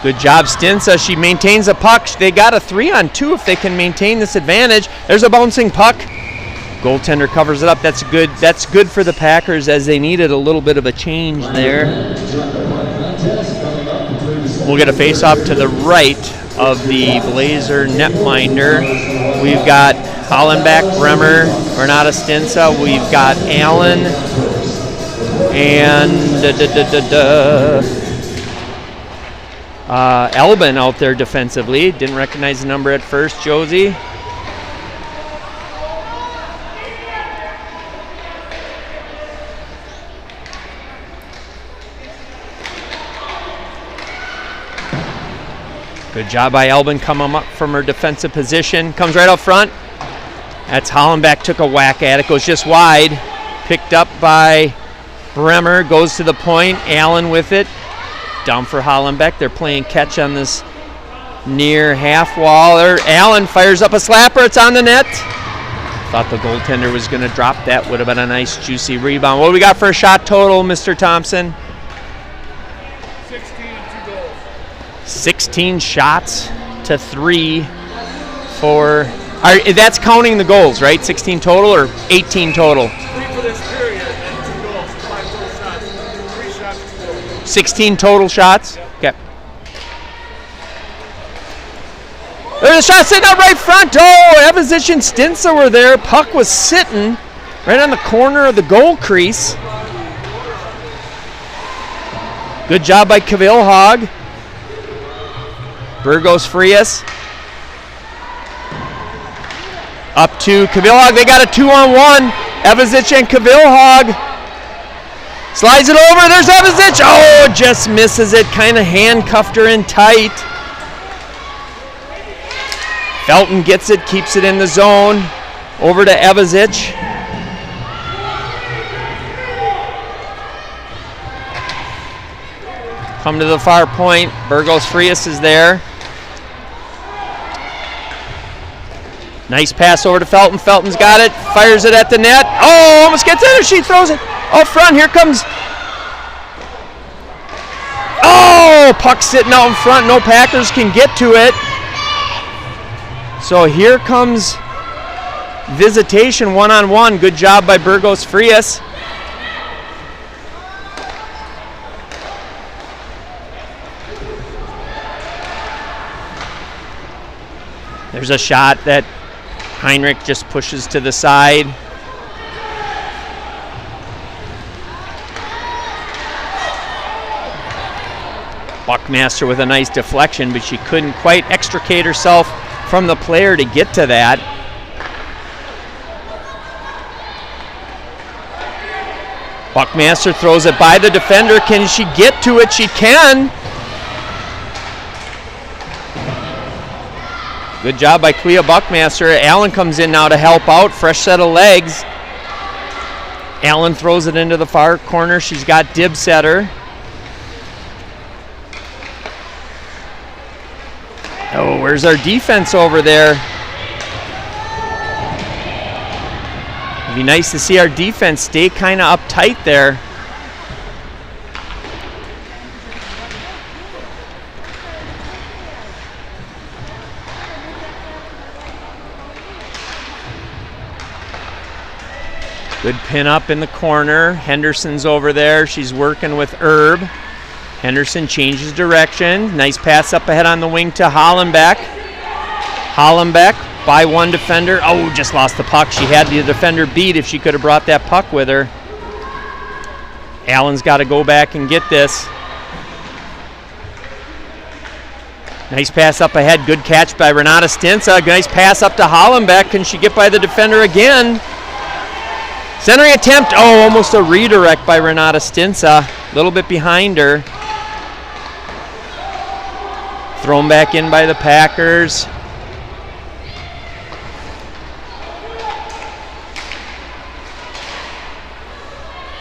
Good job, Stinsa. She maintains a puck. They got a 3-on-2 if they can maintain this advantage. There's a bouncing puck. Goaltender covers it up. That's good. That's good for the Packers as they needed a little bit of a change there. We'll get a face-off to the right of the Blazer netminder. We've got Hollenbeck, Bremer, Renata Stinsa. We've got Allen and Elbin out there defensively. Didn't recognize the number at first, Josie. Good job by Elbin coming up from her defensive position. Comes right up front. That's Hollenbeck, took a whack at it. Goes just wide. Picked up by Bremer. Goes to the point. Allen with it. Down for Hollenbeck. They're playing catch on this near half wall. Allen fires up a slapper. It's on the net. Thought the goaltender was going to drop that. Would have been a nice, juicy rebound. What do we got for a shot total, Mr. Thompson? 16 shots to 3 for... that's counting the goals, right? 16 total or 18 total? 3 for this period and 2 goals, 5 total shots. 3 shots, 2 goals. 16 total shots? Yep. Okay. There's a shot sitting up right front. Oh, Evasic and Stinsa were there. Puck was sitting right on the corner of the goal crease. Good job by Cavilhog. Burgos Frias. Up to Cavilhog. They got a 2-on-1. Evasic and Cavilhog. Slides it over. There's Evasic. Oh, just misses it. Kind of handcuffed her in tight. Felton gets it, keeps it in the zone. Over to Evasic. Come to the far point. Burgos Frias is there. Nice pass over to Felton. Felton's got it. Fires it at the net. Oh, almost gets it. She throws it up front. Here comes. Oh, puck sitting out in front. No Packers can get to it. So here comes Visitation 1-on-1. Good job by Burgos Frias. There's a shot that Heinrich just pushes to the side. Buckmaster with a nice deflection, but she couldn't quite extricate herself from the player to get to that. Buckmaster throws it by the defender. Can she get to it? She can. Good job by Clea Buckmaster. Allen comes in now to help out. Fresh set of legs. Allen throws it into the far corner. She's got dibs at her. Oh, where's our defense over there? It'd be nice to see our defense stay kind of uptight there. Good pin up in the corner. Henderson's over there. She's working with Herb. Henderson changes direction. Nice pass up ahead on the wing to Hollenbeck. Hollenbeck by one defender. Oh, just lost the puck. She had the defender beat if she could have brought that puck with her. Allen's got to go back and get this. Nice pass up ahead. Good catch by Renata Stinsa. Nice pass up to Hollenbeck. Can she get by the defender again? Centering attempt. Oh, almost a redirect by Renata Stinsa. A little bit behind her. Thrown back in by the Packers.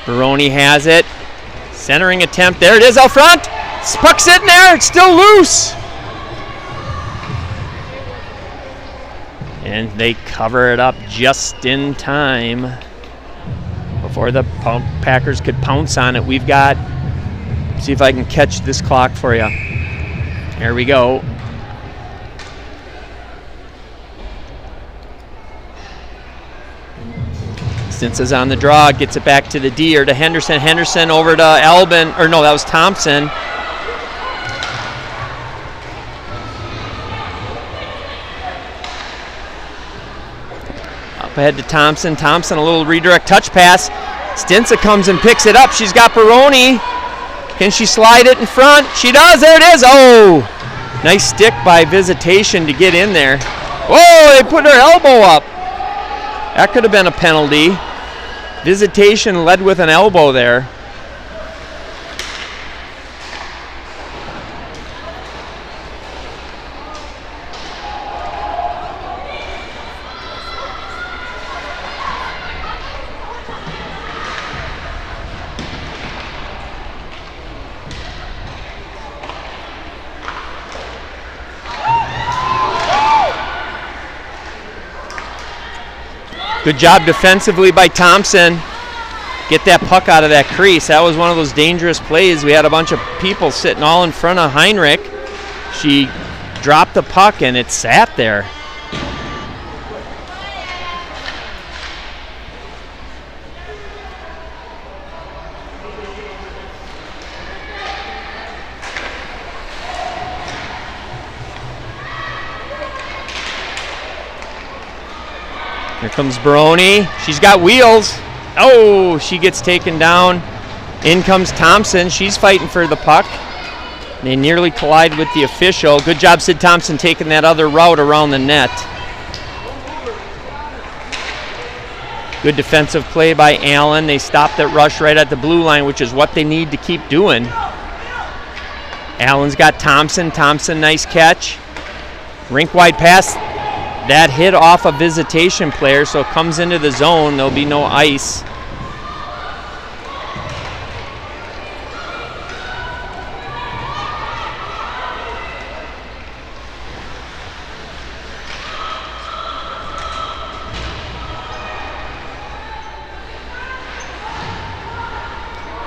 Baroni has it. Centering attempt. There it is out front. Puck sitting there. It's still loose. And they cover it up just in time before the Packers could pounce on it. We've got, see if I can catch this clock for you. There we go. Stinsa's on the draw, gets it back to the D or to Henderson. Henderson over to Albin, or no, that was Thompson. Up ahead to Thompson. Thompson, a little redirect touch pass. Stinsa comes and picks it up. She's got Baroni. Can she slide it in front? She does. There it is. Oh, nice stick by Visitation to get in there. Whoa, they put her elbow up. That could have been a penalty. Visitation led with an elbow there. Good job defensively by Thompson. Get that puck out of that crease. That was one of those dangerous plays. We had a bunch of people sitting all in front of Heinrich. She dropped the puck and it sat there. Here comes Baroni. She's got wheels. Oh, she gets taken down. In comes Thompson. She's fighting for the puck. They nearly collide with the official. Good job, Sid Thompson, taking that other route around the net. Good defensive play by Allen. They stopped that rush right at the blue line, which is what they need to keep doing. Allen's got Thompson. Thompson, nice catch. Rink wide pass. That hit off a Visitation player, so it comes into the zone. There'll be no ice.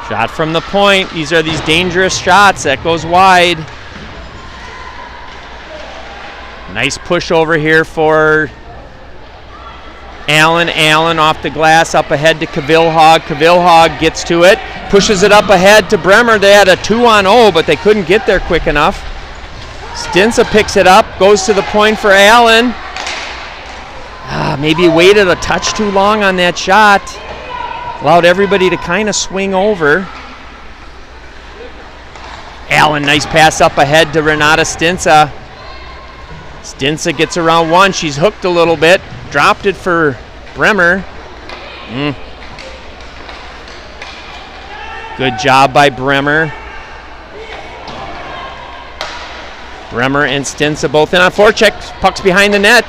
Shot from the point. These are these dangerous shots. That goes wide. Nice push over here for Allen. Allen off the glass, up ahead to Cavilhog. Cavilhog gets to it, pushes it up ahead to Bremer. They had a 2-on-0, but they couldn't get there quick enough. Stinsa picks it up, goes to the point for Allen. Maybe waited a touch too long on that shot. Allowed everybody to kind of swing over. Allen, nice pass up ahead to Renata Stinsa. Stinsa gets around one. She's hooked a little bit. Dropped it for Bremer. Good job by Bremer. Bremer and Stinsa both in on forecheck. Puck's behind the net.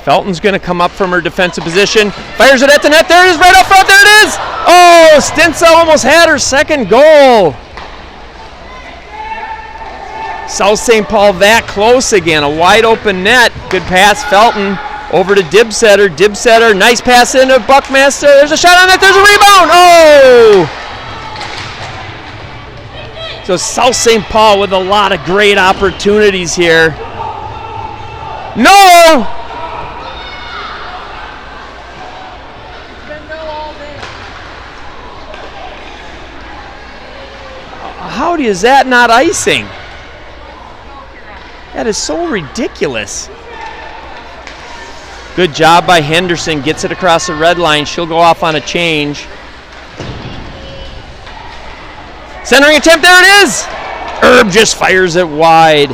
Felton's going to come up from her defensive position. Fires it at the net. There it is, right up front. There it is. Oh, Stinsa almost had her second goal. South St. Paul that close again. A wide open net. Good pass, Felton. Over to Dibsetter. Dibsetter, nice pass into Buckmaster. There's a shot on it. There's a rebound. Oh! So South St. Paul with a lot of great opportunities here. No! How is that not icing? That is so ridiculous. Good job by Henderson. Gets it across the red line. She'll go off on a change. Centering attempt. There it is. Herb just fires it wide.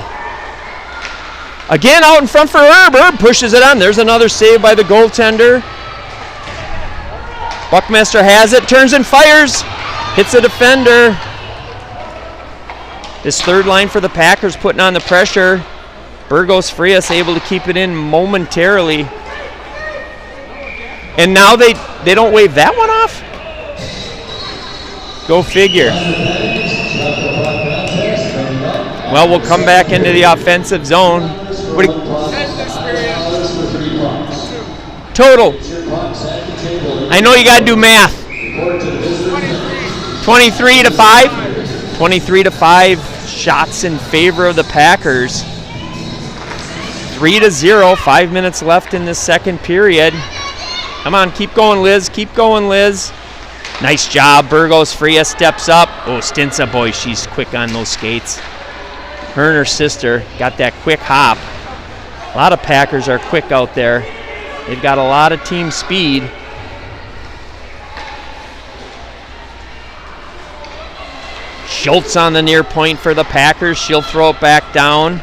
Again out in front for Herb. Herb pushes it on. There's another save by the goaltender. Buckmaster has it. Turns and fires. Hits a defender. This third line for the Packers putting on the pressure. Burgos Frias able to keep it in momentarily. And now they don't wave that one off? Go figure. Well, we'll come back into the offensive zone. What do you, total. I know you got to do math. 23 to 5. 23 to 5 shots in favor of the Packers. 3-0, 5 minutes left in this second period. Come on, keep going, Liz. Keep going, Liz. Nice job. Burgos Frias steps up. Oh, Stinsa, boy, she's quick on those skates. Her and her sister got that quick hop. A lot of Packers are quick out there. They've got a lot of team speed. Schultz on the near point for the Packers. She'll throw it back down.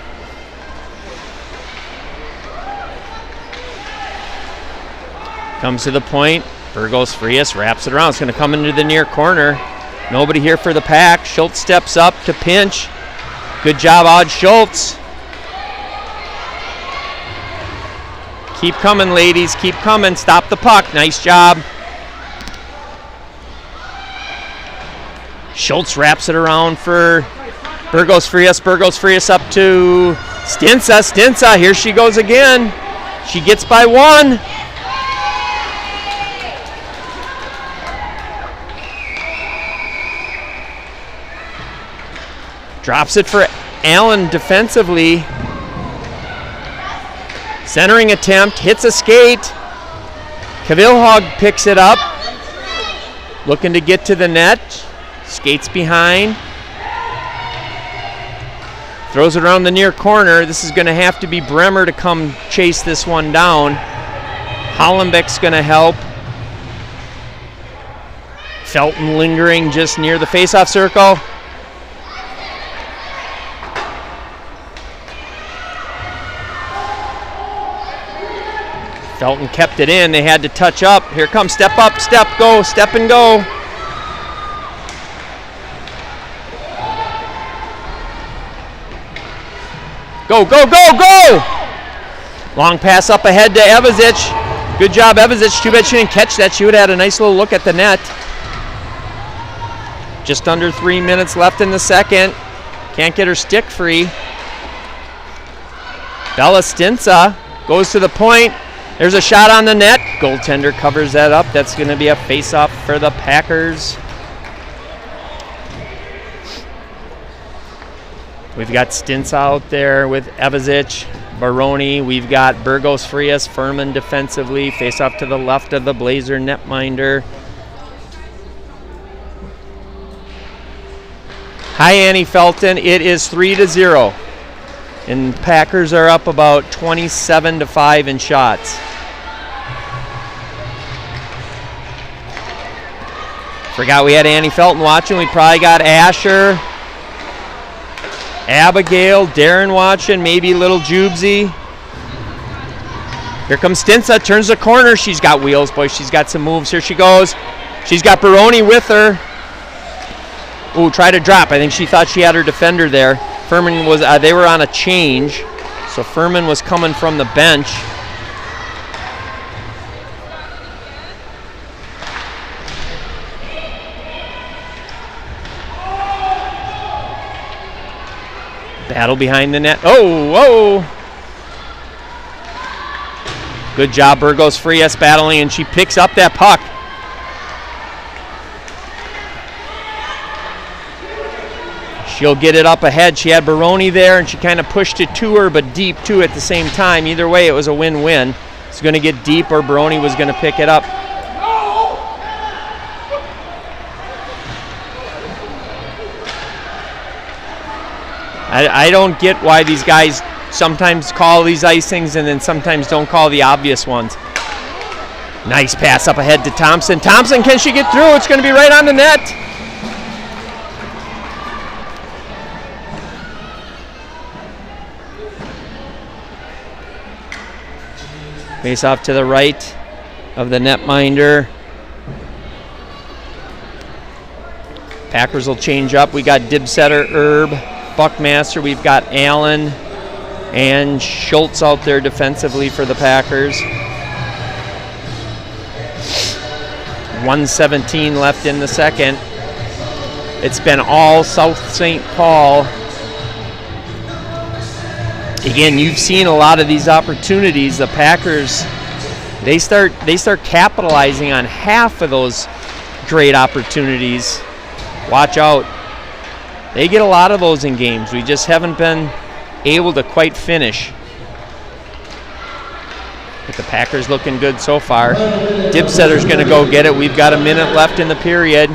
Comes to the point. Burgos Frias wraps it around. It's going to come into the near corner. Nobody here for the Pack. Schultz steps up to pinch. Good job, Odd Schultz. Keep coming, ladies. Keep coming. Stop the puck. Nice job. Schultz wraps it around for Burgos Frias. Burgos Frias up to Stinsa. Stinsa, here she goes again. She gets by one. Drops it for Allen defensively. Centering attempt, hits a skate. Cavilhog picks it up. Looking to get to the net. Skates behind. Throws it around the near corner. This is going to have to be Bremer to come chase this one down. Hollenbeck's going to help. Felton lingering just near the faceoff circle. Felton kept it in. They had to touch up. Here comes step up, step, go, step and go. Go, go, go, go! Long pass up ahead to Evazic. Good job, Evazic. Too bad she didn't catch that. She would have had a nice little look at the net. Just under 3 minutes left in the second. Can't get her stick free. Bella Stinsa goes to the point. There's a shot on the net. Goaltender covers that up. That's going to be a face-off for the Packers. We've got Stinsa out there with Evazic, Baroni. We've got Burgos Frias, Furman defensively. Face-off to the left of the Blazer netminder. Hi, Annie Felton. It is 3-0. And Packers are up about 27-5 in shots. Forgot we had Annie Felton watching. We probably got Asher, Abigail, Darren watching, maybe little Jubesy. Here comes Stinsa, turns the corner. She's got wheels, boy. She's got some moves. Here she goes. She's got Baroni with her. Ooh, try to drop. I think she thought she had her defender there. Furman was, they were on a change, so Furman was coming from the bench. Battle behind the net. Oh, whoa! Good job, Burgos Frias battling, and she picks up that puck. She'll get it up ahead. She had Baroni there, and she kind of pushed it to her, but deep too at the same time. Either way, it was a win-win. It's going to get deep, or Baroni was going to pick it up. I don't get why these guys sometimes call these icings and then sometimes don't call the obvious ones. Nice pass up ahead to Thompson. Thompson, can she get through? It's going to be right on the net. Face off to the right of the netminder. Packers will change up. We got Dibsetter, Herb, Buckmaster. We've got Allen and Schultz out there defensively for the Packers. 1:17 left in the second. It's been all South St. Paul. Again, you've seen a lot of these opportunities. The Packers, they start capitalizing on half of those great opportunities. Watch out. They get a lot of those in games. We just haven't been able to quite finish. But the Packers looking good so far. Dibsetter's going to go get it. We've got a minute left in the period.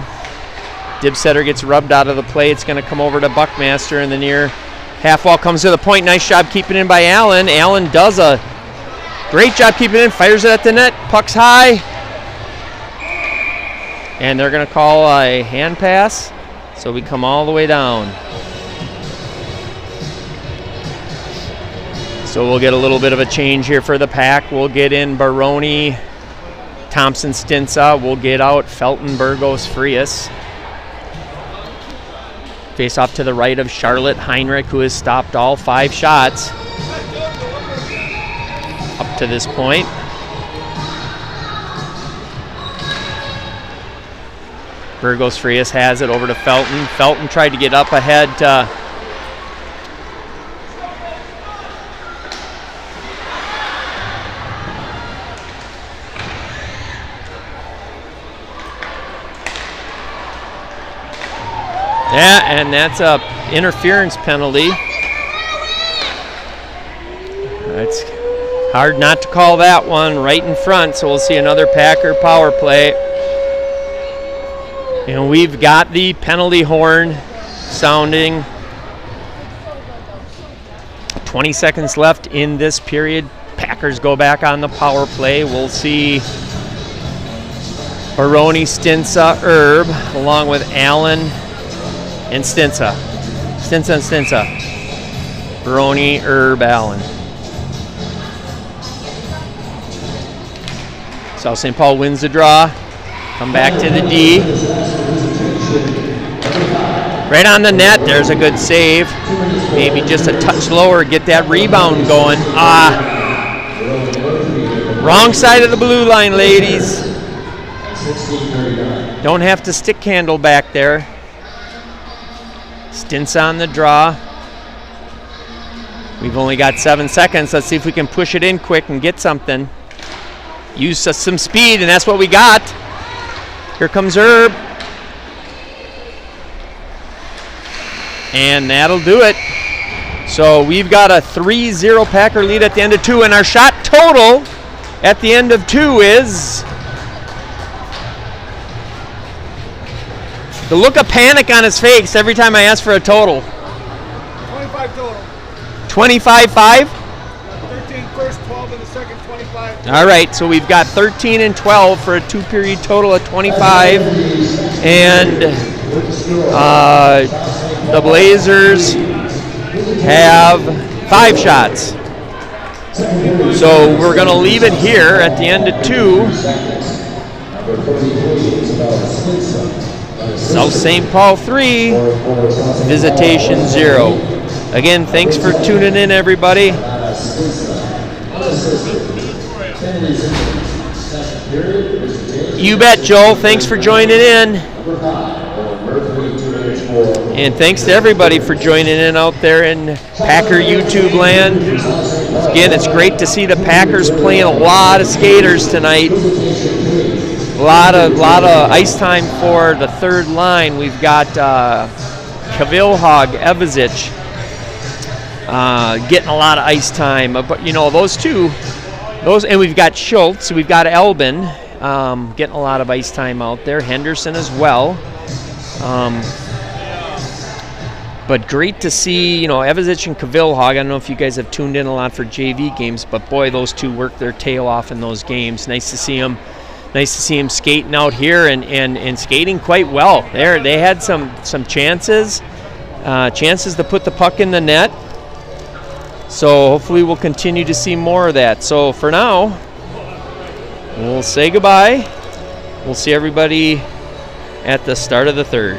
Dibsetter gets rubbed out of the play. It's going to come over to Buckmaster in the near half wall. Comes to the point. Nice job keeping in by Allen. Allen does a great job keeping in. Fires it at the net. Puck's high. And they're going to call a hand pass. So we come all the way down. So we'll get a little bit of a change here for the Pack. We'll get in Baroni, Thompson, Stinsa. We'll get out Felton, Burgos, Frias. Face off to the right of Charlotte Heinrich, who has stopped all 5 shots up to this point. Burgos Frias has it over to Felton. Felton tried to get up ahead. Yeah, and that's a interference penalty. It's hard not to call that one right in front, so we'll see another Packer power play. And we've got the penalty horn sounding. 20 seconds left in this period. Packers go back on the power play. We'll see Baroni, Stinsa, Herb, along with Allen and Stinsa. Stinsa and Stinsa. Baroni, Herb, Allen. South St. Paul wins the draw. Come back to the D. Right on the net. There's a good save. Maybe just a touch lower. Get that rebound going. Wrong side of the blue line, ladies. Don't have to stick handle back there. Stints on the draw. We've only got 7 seconds. Let's see if we can push it in quick and get something. Use some speed, and that's what we got. Here comes Herb. And that'll do it. So we've got a 3-0 Packer lead at the end of 2, and our shot total at the end of 2 is... The look of panic on his face every time I ask for a total. 25 total. 25-5? 13 first, 12 in the second, 25. All right, so we've got 13 and 12 for a 2-period total of 25. And the Blazers have 5 shots. So we're going to leave it here at the end of 2. South St. Paul 3, Visitation 0. Again, thanks for tuning in, everybody. You bet, Joel. Thanks for joining in. And thanks to everybody for joining in out there in Packer YouTube land. Again, it's great to see the Packers playing a lot of skaters tonight. A lot of ice time for the third line. We've got Kavilhog, Evazich getting a lot of ice time. But those two, and we've got Schultz, we've got Albin getting a lot of ice time out there. Henderson as well. But great to see, Evazich and Kavilhog. I don't know if you guys have tuned in a lot for JV games, but boy, those two work their tail off in those games. Nice to see them. Nice to see him skating out here and skating quite well. They had some chances to put the puck in the net. So hopefully we'll continue to see more of that. So for now, we'll say goodbye. We'll see everybody at the start of the third.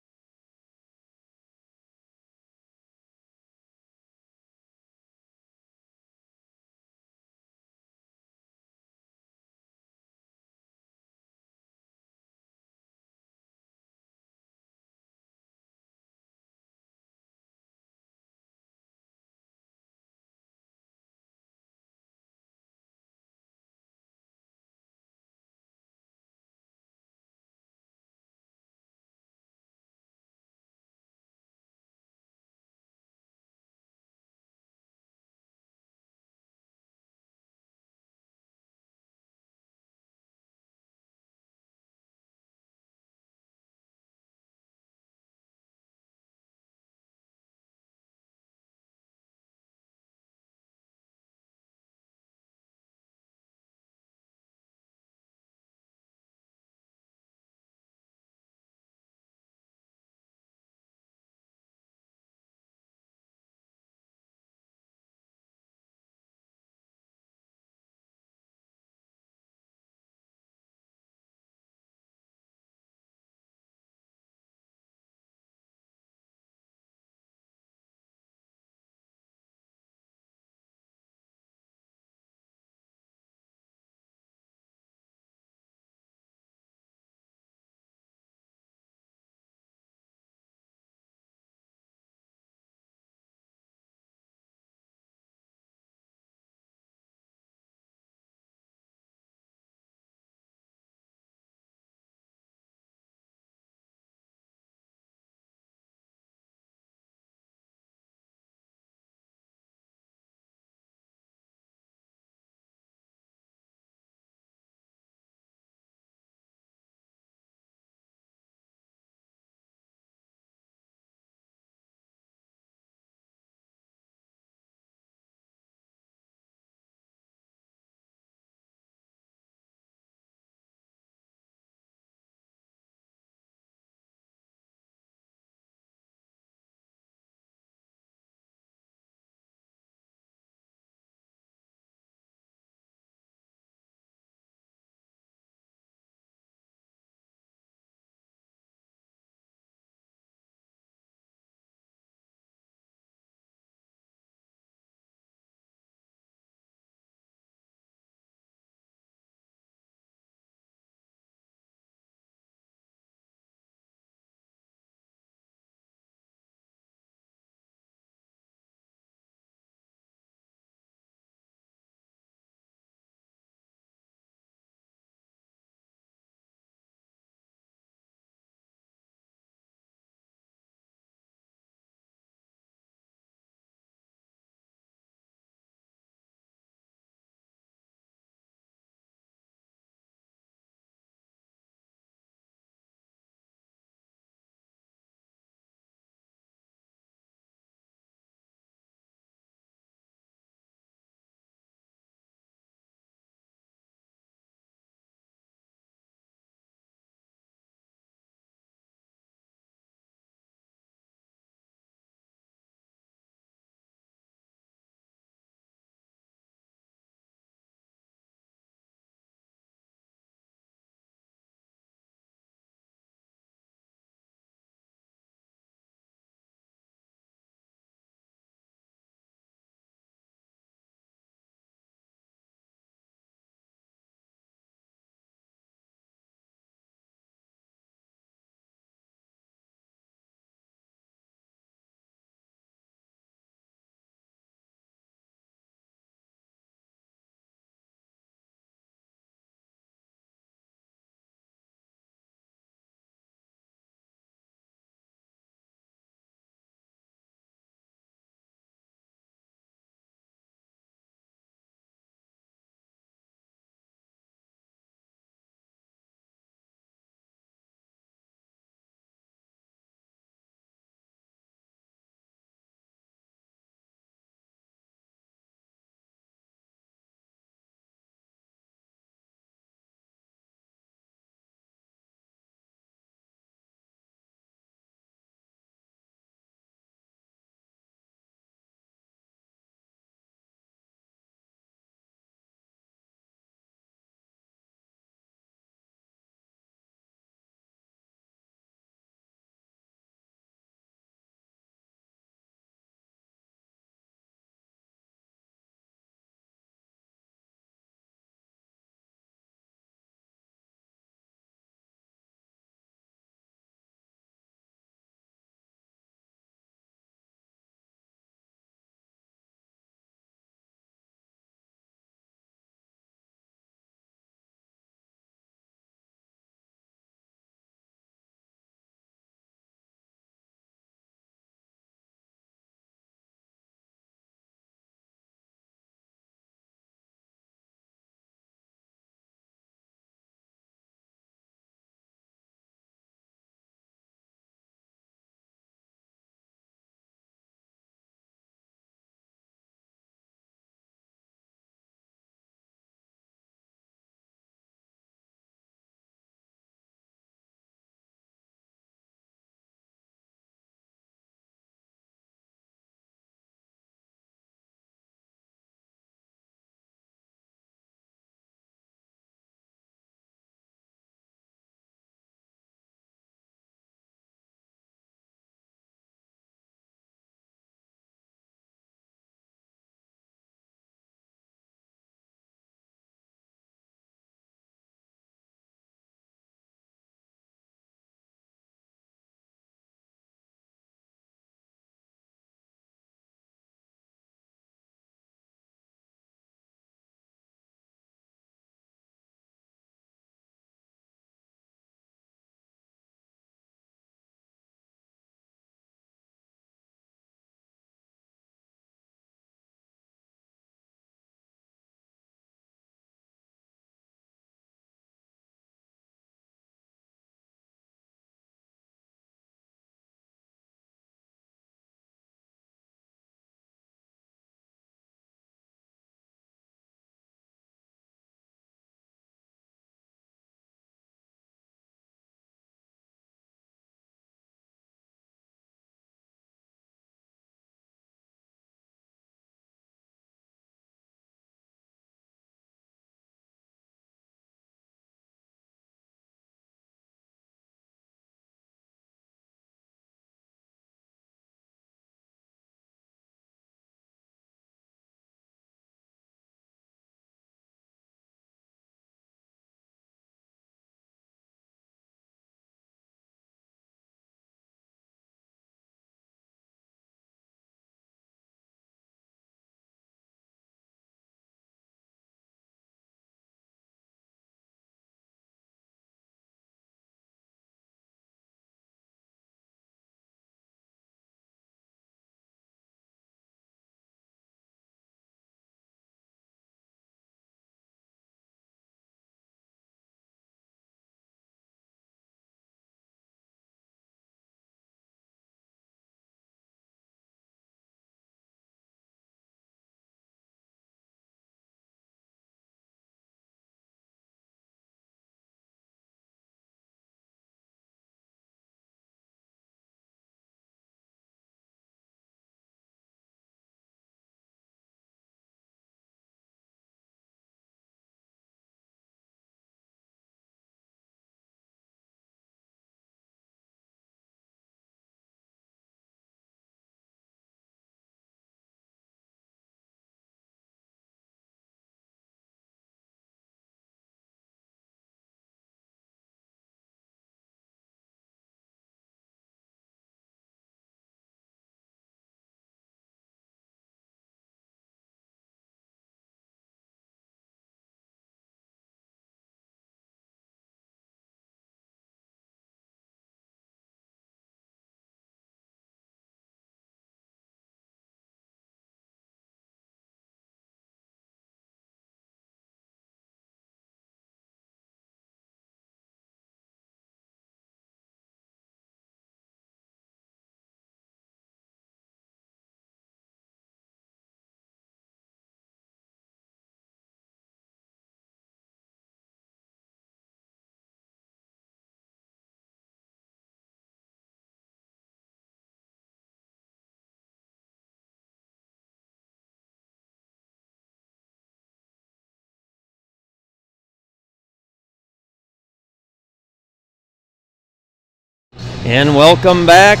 And welcome back,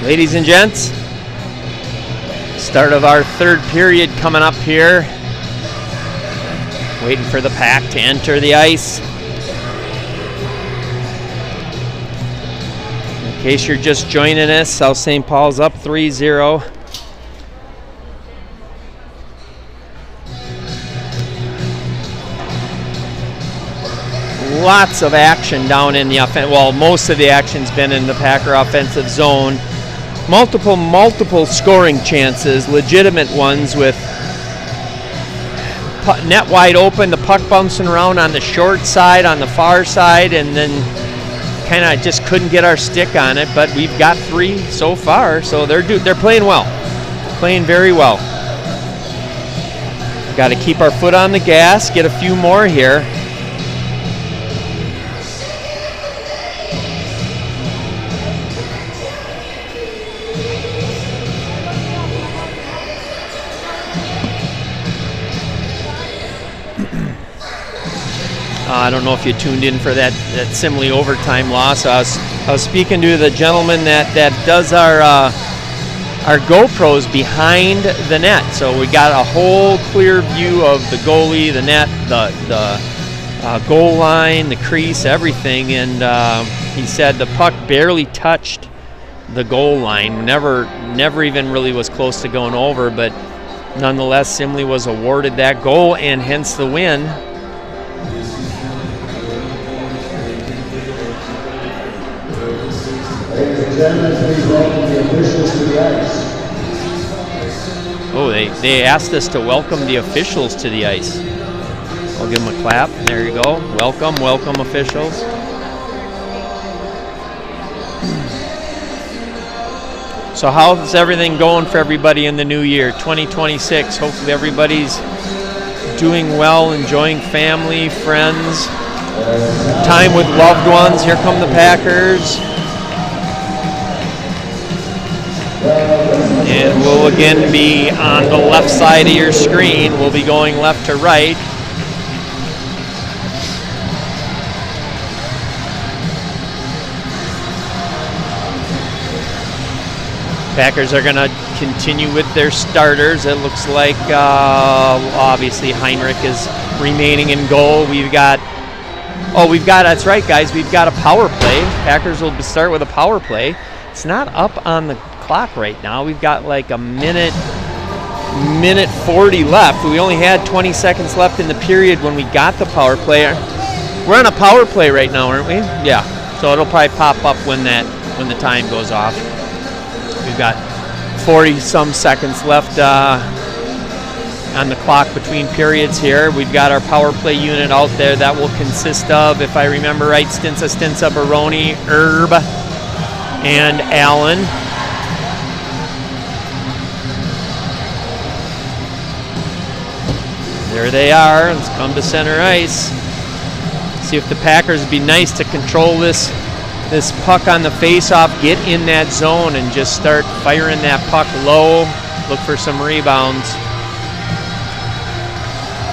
ladies and gents. Start of our third period coming up here. Waiting for the Pack to enter the ice. In case you're just joining us, South St. Paul's up 3-0. Lots of action down in the offense. Well, most of the action's been in the Packer offensive zone. Multiple scoring chances, legitimate ones with net wide open, the puck bouncing around on the short side, on the far side, and then kind of just couldn't get our stick on it. But we've got 3 so far, so they're playing well, playing very well. Got to keep our foot on the gas, get a few more here. I don't know if you tuned in for that Simley overtime loss. I was speaking to the gentleman that does our GoPros behind the net. So we got a whole clear view of the goalie, the net, the goal line, the crease, everything. And he said the puck barely touched the goal line. Never even really was close to going over. But nonetheless, Simley was awarded that goal and hence the win. Oh, they asked us to welcome the officials to the ice. I'll give them a clap. There you go. Welcome officials. So how's everything going for everybody in the new year, 2026? Hopefully everybody's doing well, enjoying family, friends, time with loved ones. Here come the Packers. And we'll again be on the left side of your screen. We'll be going left to right. Packers are going to continue with their starters. It looks like obviously Heinrich is remaining in goal. That's right, guys. We've got a power play. Packers will start with a power play. It's not up on the clock right now. We've got like a minute 40 left. We only had 20 seconds left in the period when we got the power play. We're on a power play right now, aren't we? Yeah. So it'll probably pop up when the time goes off. We've got 40 some seconds left on the clock between periods here. We've got our power play unit out there. That will consist of, if I remember right, Stinsa, Baroni, Herb, and Allen. There they are. Let's come to center ice. See if the Packers would be nice to control this puck on the face-off, get in that zone, and just start firing that puck low. Look for some rebounds.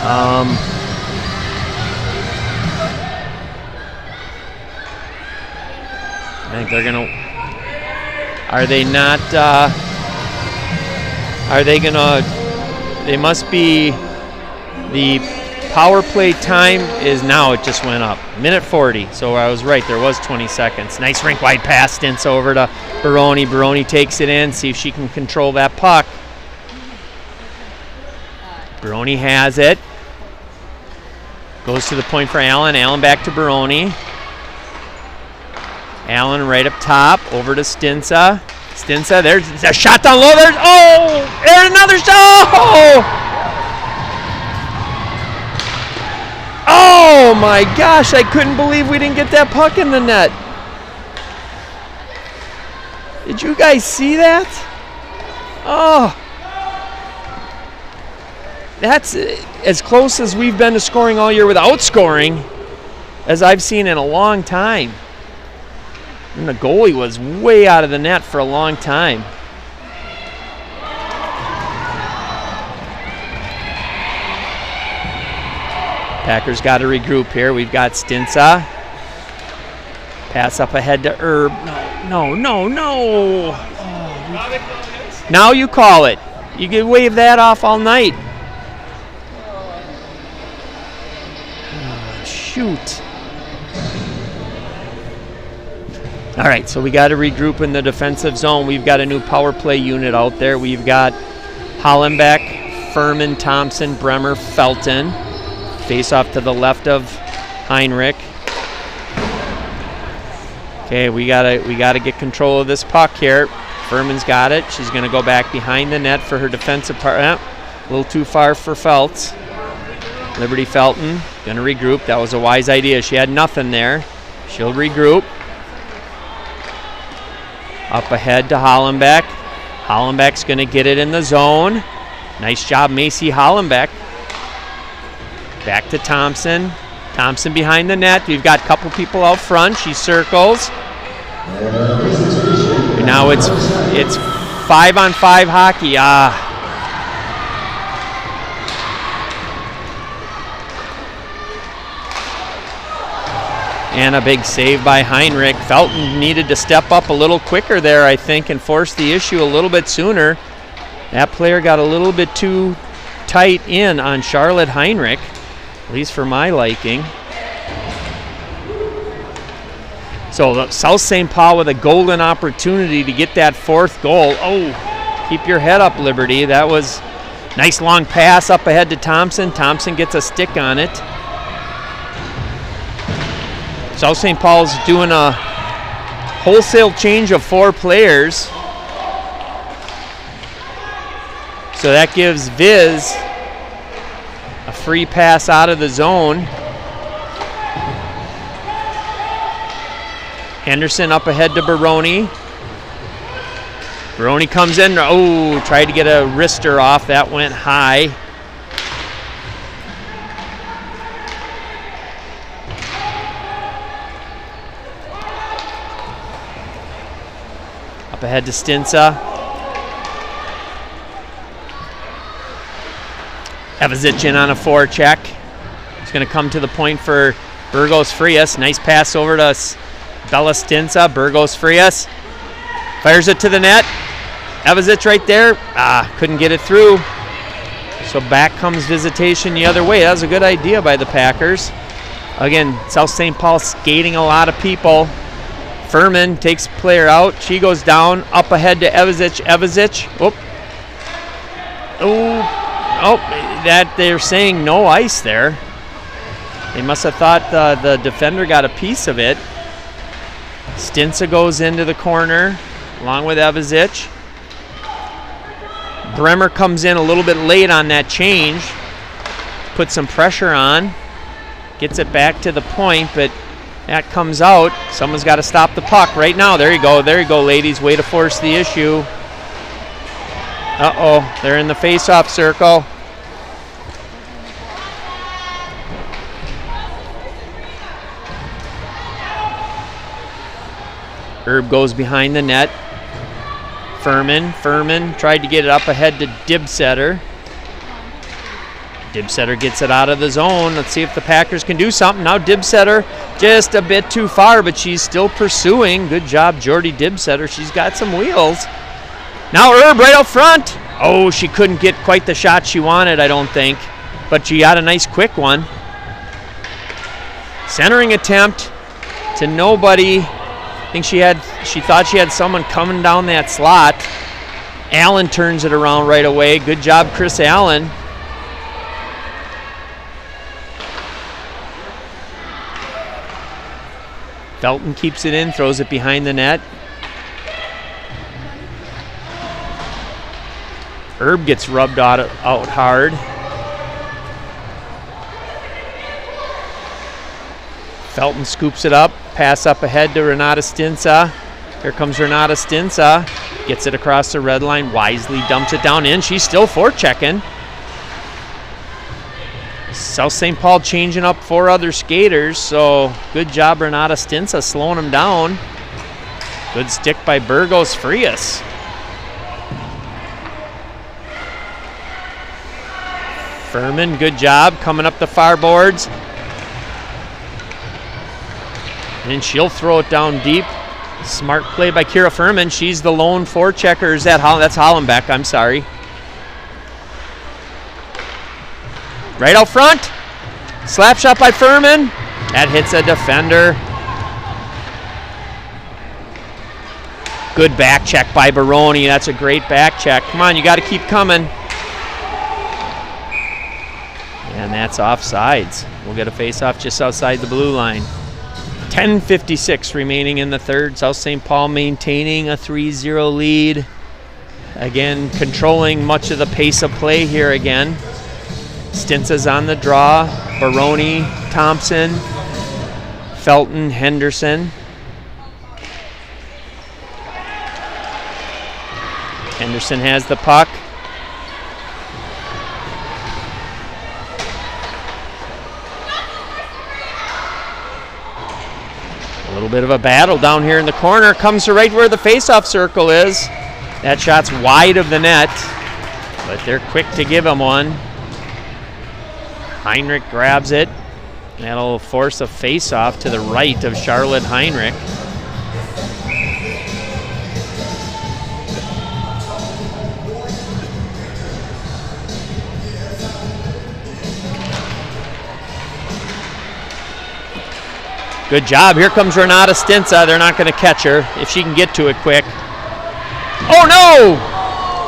I think they're gonna. Are they not? Are they gonna? They must be. The power play time is now. It just went up. Minute 40. So I was right. There was 20 seconds. Nice rink wide pass. Stints over to Baroni. Baroni takes it in. See if she can control that puck. Baroni has it. Goes to the point for Allen. Allen back to Baroni. Allen right up top. Over to Stinsa. Stinsa. There's a shot down low. There's another shot. Oh my gosh, I couldn't believe we didn't get that puck in the net. Did you guys see that? Oh. That's as close as we've been to scoring all year without scoring as I've seen in a long time. And the goalie was way out of the net for a long time. Packers got to regroup here. We've got Stinsa. Pass up ahead to Herb. No. Now you call it. You can wave that off all night. Oh, shoot. All right, so we got to regroup in the defensive zone. We've got a new power play unit out there. We've got Hollenbeck, Furman, Thompson, Bremer, Felton. Face off to the left of Heinrich. Okay, we gotta get control of this puck here. Furman's got it. She's going to go back behind the net for her defensive part. A little too far for Feltz. Liberty Felton going to regroup. That was a wise idea. She had nothing there. She'll regroup. Up ahead to Hollenbeck. Hollenbeck's going to get it in the zone. Nice job, Macy Hollenbeck. Back to Thompson. Thompson behind the net. We've got a couple people out front. She circles. And now it's 5-on-5 hockey. And a big save by Heinrich. Felton needed to step up a little quicker there, I think, and force the issue a little bit sooner. That player got a little bit too tight in on Charlotte Heinrich, at least for my liking. So South St. Paul with a golden opportunity to get that fourth goal. Oh, keep your head up, Liberty. That was nice long pass up ahead to Thompson. Thompson gets a stick on it. South St. Paul's doing a wholesale change of 4 players. So that gives Viz a free pass out of the zone. Henderson up ahead to Baroni. Baroni comes in. Oh, tried to get a wrister off. That went high. Up ahead to Stinsa. Evazic in on a forecheck. He's going to come to the point for Burgos Frias. Nice pass over to Bella Stinsa. Burgos Frias fires it to the net. Evazic right there. Couldn't get it through. So back comes Visitation the other way. That was a good idea by the Packers. Again, South St. Paul skating a lot of people. Furman takes player out. She goes down. Up ahead to Evazic. Evazic. Oh, that they're saying no ice there. They must have thought the defender got a piece of it. Stinsa goes into the corner along with Evazic. Bremer comes in a little bit late on that change. Put some pressure on. Gets it back to the point, but that comes out. Someone's got to stop the puck right now. There you go, ladies. Way to force the issue. Uh-oh, they're in the face-off circle. Herb goes behind the net. Furman tried to get it up ahead to Dibsetter. Dibsetter gets it out of the zone. Let's see if the Packers can do something. Now Dibsetter just a bit too far, but she's still pursuing. Good job, Jordy Dibsetter. She's got some wheels. Now Herb right out front. Oh, she couldn't get quite the shot she wanted, I don't think. But she got a nice quick one. Centering attempt to nobody. I think she thought she had someone coming down that slot. Allen turns it around right away. Good job, Chris Allen. Felton keeps it in, throws it behind the net. Herb gets rubbed out hard. Felton scoops it up. Pass up ahead to Renata Stinsa. Here comes Renata Stinsa. Gets it across the red line. Wisely dumps it down in. She's still forechecking. South St. Paul changing up 4 other skaters. So good job, Renata Stinsa, slowing them down. Good stick by Burgos Frias. Furman, good job coming up the far boards. And she'll throw it down deep. Smart play by Kira Furman. She's the lone forechecker. That's Hollenbeck, I'm sorry. Right out front. Slap shot by Furman. That hits a defender. Good back check by Baroni. That's a great back check. Come on, you got to keep coming. And that's offsides. We'll get a face-off just outside the blue line. 10:56 remaining in the third. South St. Paul maintaining a 3-0 lead. Again, controlling much of the pace of play here again. Stinsa's on the draw. Baroni, Thompson, Felton, Henderson. Henderson has the puck. A little bit of a battle down here in the corner. Comes to right where the face-off circle is. That shot's wide of the net, but they're quick to give him one. Heinrich grabs it. That'll force a face-off to the right of Charlotte Heinrich. Good job. Here comes Renata Stinsa. They're not going to catch her if she can get to it quick. Oh, no!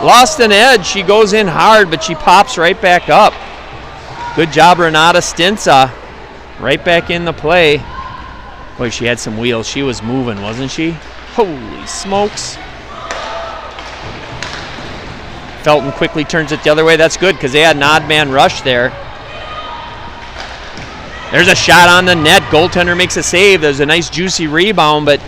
Lost an edge. She goes in hard, but she pops right back up. Good job, Renata Stinsa. Right back in the play. Boy, she had some wheels. She was moving, wasn't she? Holy smokes. Felton quickly turns it the other way. That's good because they had an odd man rush there. There's a shot on the net. Goaltender makes a save. There's a nice juicy rebound, but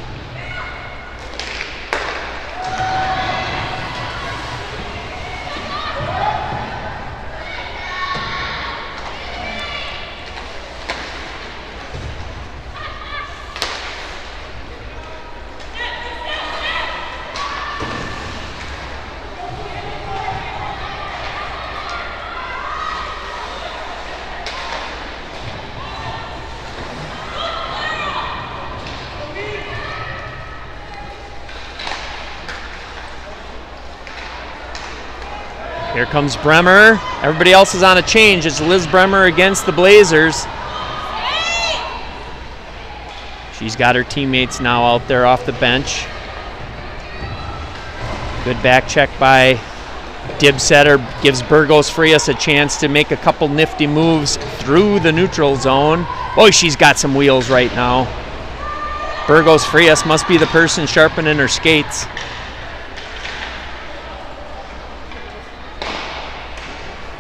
here comes Bremer. Everybody else is on a change. It's Liz Bremer against the Blazers. She's got her teammates now out there off the bench. Good back check by Dibsetter. Gives Burgos Frias a chance to make a couple nifty moves through the neutral zone. Boy, she's got some wheels right now. Burgos Frias must be the person sharpening her skates.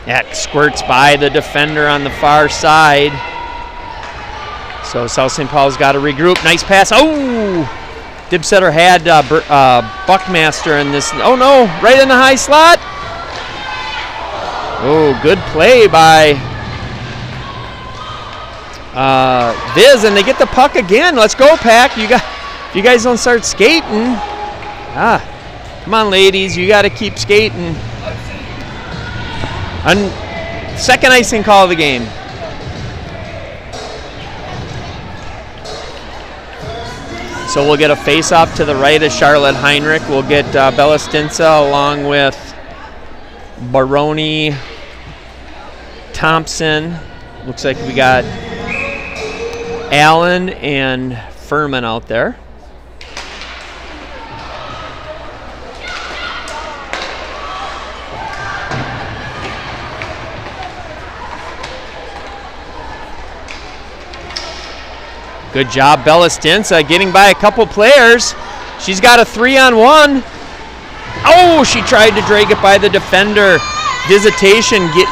That squirts by the defender on the far side. So South St. Paul's got to regroup. Nice pass. Oh! Dibsetter had Buckmaster in this. Oh no, right in the high slot. Oh, good play by Viz, and they get the puck again. Let's go, Pack. If you guys don't start skating. Come on, ladies. You got to keep skating. Second icing call of the game. So we'll get a face-off to the right of Charlotte Heinrich. We'll get Bella Stinsa along with Baroni, Thompson. Looks like we got Allen and Furman out there. Good job, Bella Stinsa getting by a couple players. She's got a 3-on-1. Oh, she tried to drag it by the defender. Visitation get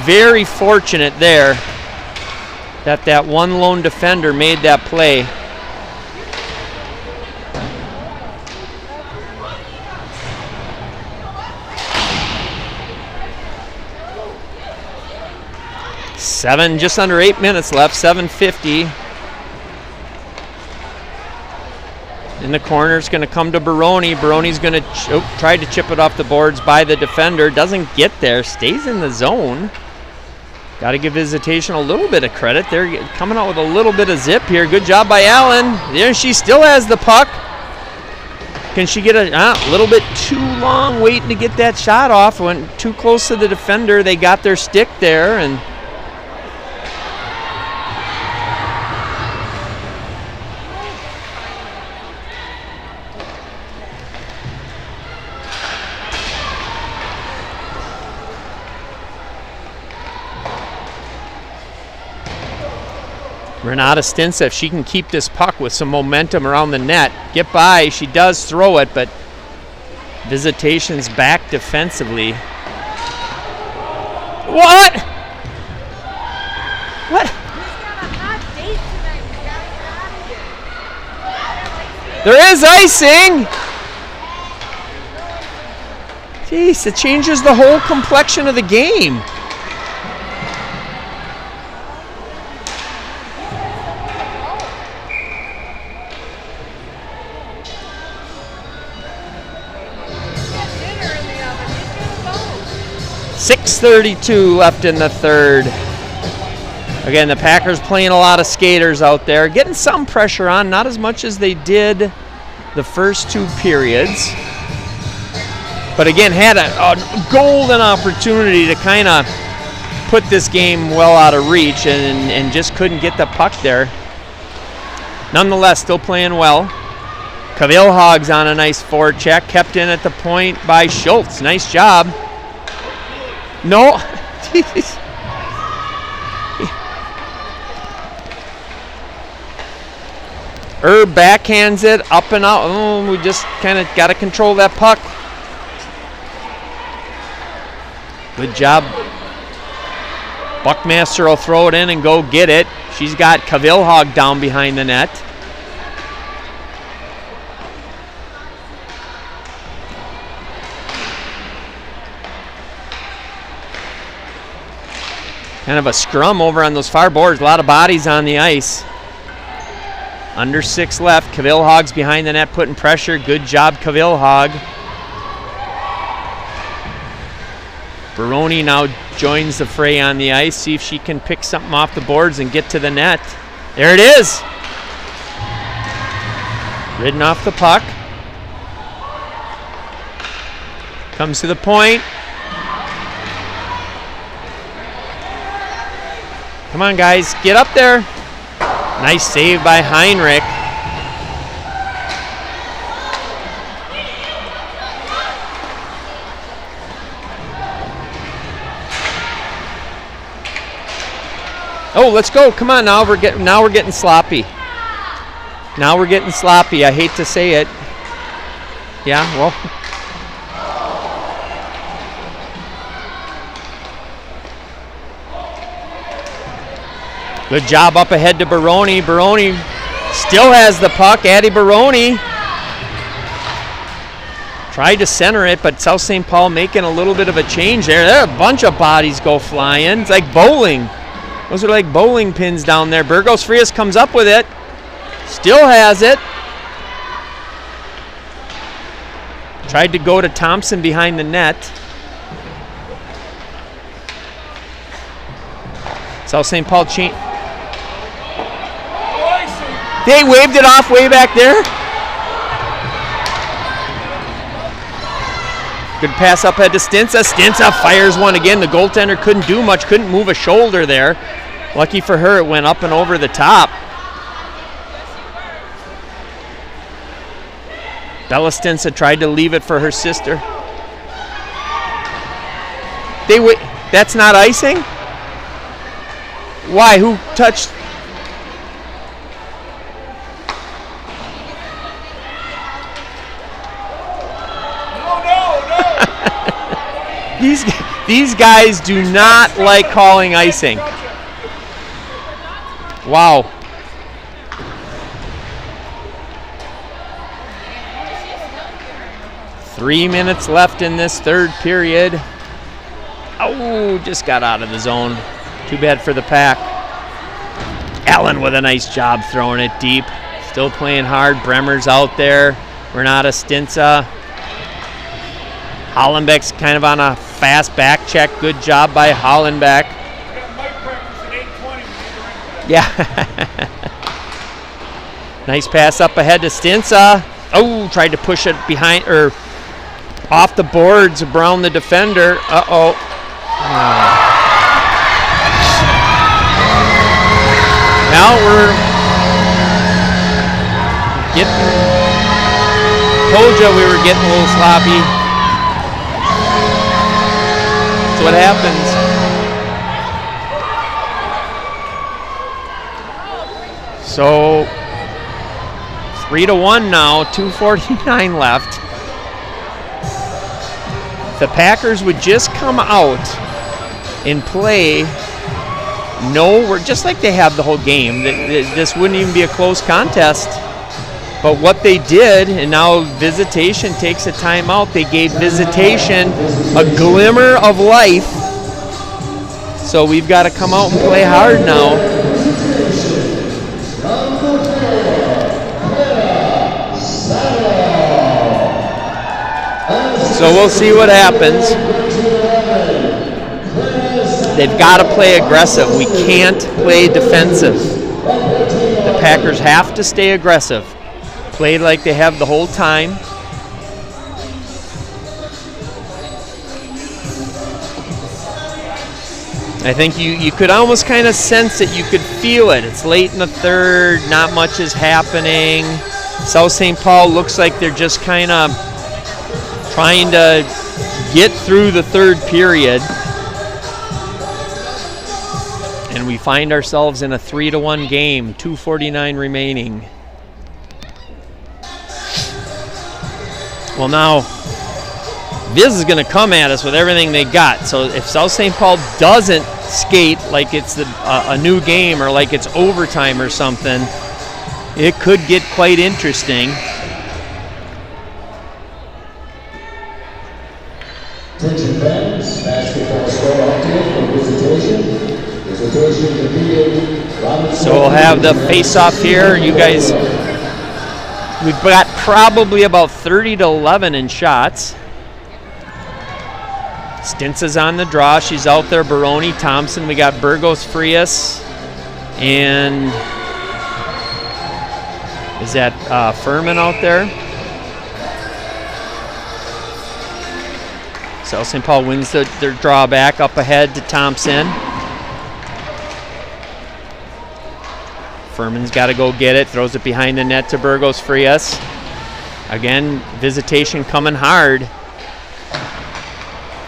very fortunate there that one lone defender made that play. Just under 8 minutes left, 7:50. In the corner, it's going to come to Baroni. Baroni's going to try to chip it off the boards by the defender. Doesn't get there. Stays in the zone. Got to give Visitation a little bit of credit. They're coming out with a little bit of zip here. Good job by Allen. There she still has the puck. Can she get a little bit too long waiting to get that shot off? Went too close to the defender. They got their stick there, and Renata Stinsa, if she can keep this puck with some momentum around the net, get by. She does throw it, but Visitation's back defensively. What? What? There is icing. Jeez, it changes the whole complexion of the game. .6:32 left in the third. Again, the Packers playing a lot of skaters out there, getting some pressure on, not as much as they did the first two periods. But again, had a golden opportunity to kind of put this game well out of reach and just couldn't get the puck there. Nonetheless, still playing well. Cavilhog's on a nice forecheck, kept in at the point by Schultz. Nice job. No. Herb backhands it up and out. Oh, we just kind of got to control that puck. Good job. Buckmaster will throw it in and go get it. She's got Cavilhog down behind the net. Kind of a scrum over on those far boards. A lot of bodies on the ice. Under 6 left. Cavilhog's behind the net putting pressure. Good job, Cavilhog. Baroni now joins the fray on the ice. See if she can pick something off the boards and get to the net. There it is. Ridden off the puck. Comes to the point. Come on, guys, get up there. Nice save by Heinrich. Oh, let's go. Come on, now we're getting sloppy. Now we're getting sloppy. I hate to say it. Yeah, well. Good job up ahead to Baroni. Baroni still has the puck. Addie Baroni tried to center it, but South St. Paul making a little bit of a change there. There are a bunch of bodies go flying. It's like bowling. Those are like bowling pins down there. Burgos Frias comes up with it. Still has it. Tried to go to Thompson behind the net. South St. Paul change. They waved it off way back there. Good pass up ahead to Stinsa. Stinsa fires one again. The goaltender couldn't do much, couldn't move a shoulder there. Lucky for her, it went up and over the top. Bella Stinsa tried to leave it for her sister. That's not icing? Why? Who touched? These guys do not like calling icing. Wow. Three minutes left in this third period. Oh, just got out of the zone. Too bad for the Pack. Allen with a nice job throwing it deep. Still playing hard. Bremer's out there. Renata Stinsa. Hollenbeck's kind of on a fast back check. Good job by Hollenbeck. Yeah. Nice pass up ahead to Stinsa. Oh, tried to push it behind or off the boards around the defender. Uh-oh. Now we're getting, told you we were getting a little sloppy. That's what happens. So 3-1 now, 2:49 left. If the Packers would just come out and play, we're just like they have the whole game. This wouldn't even be a close contest. But what they did, and now Visitation takes a timeout, they gave Visitation a glimmer of life. So we've got to come out and play hard now. So we'll see what happens. They've got to play aggressive. We can't play defensive. The Packers have to stay aggressive. Play like they have the whole time. I think you could almost kind of sense it. You could feel it. It's late in the third. Not much is happening. South St. Paul looks like they're just kind of trying to get through the third period. And we find ourselves in a 3-1 game, 2:49 remaining. Well, now, Viz is going to come at us with everything they got. So if South St. Paul doesn't skate like it's a new game or like it's overtime or something, it could get quite interesting. Attention fans, basketball score update from Visitation. Visitation defeated Robinson. So we'll have the face-off here. You guys, we've got probably about 30-11 in shots. Stinsa's on the draw. She's out there. Baroni, Thompson. We got Burgos, Frias, and is that Furman out there? South St. Paul wins their draw back up ahead to Thompson. Furman's got to go get it. Throws it behind the net to Burgos, Frias. Again, Visitation coming hard.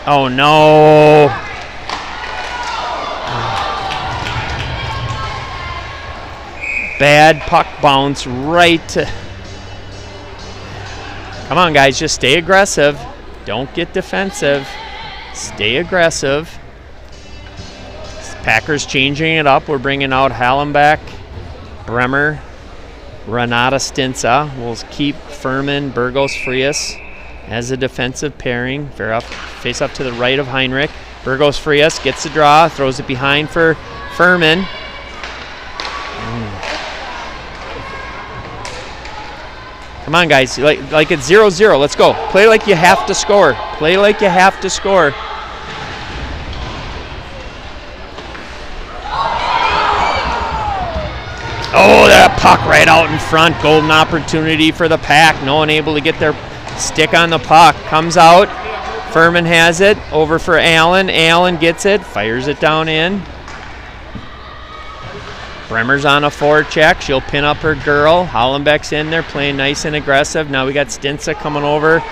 Oh, no. Bad puck bounce right to... Come on, guys, just stay aggressive. Don't get defensive. Stay aggressive. Packers changing it up. We're bringing out Hallenbeck, Bremer, Renata Stinsa. We'll keep Furman, Burgos, Frias as a defensive pairing. Face up to the right of Heinrich. Burgos, Frias gets the draw, throws it behind for Furman. Come on, guys. Like it's 0-0. Let's go. Play like you have to score. Play like you have to score. Oh, that puck right out in front. Golden opportunity for the Pack. No one able to get their stick on the puck. Comes out. Furman has it. Over for Allen. Allen gets it. Fires it down in. Bremer's on a forecheck. She'll pin up her girl. Hollenbeck's in there playing nice and aggressive. Now we got Stinsa coming over.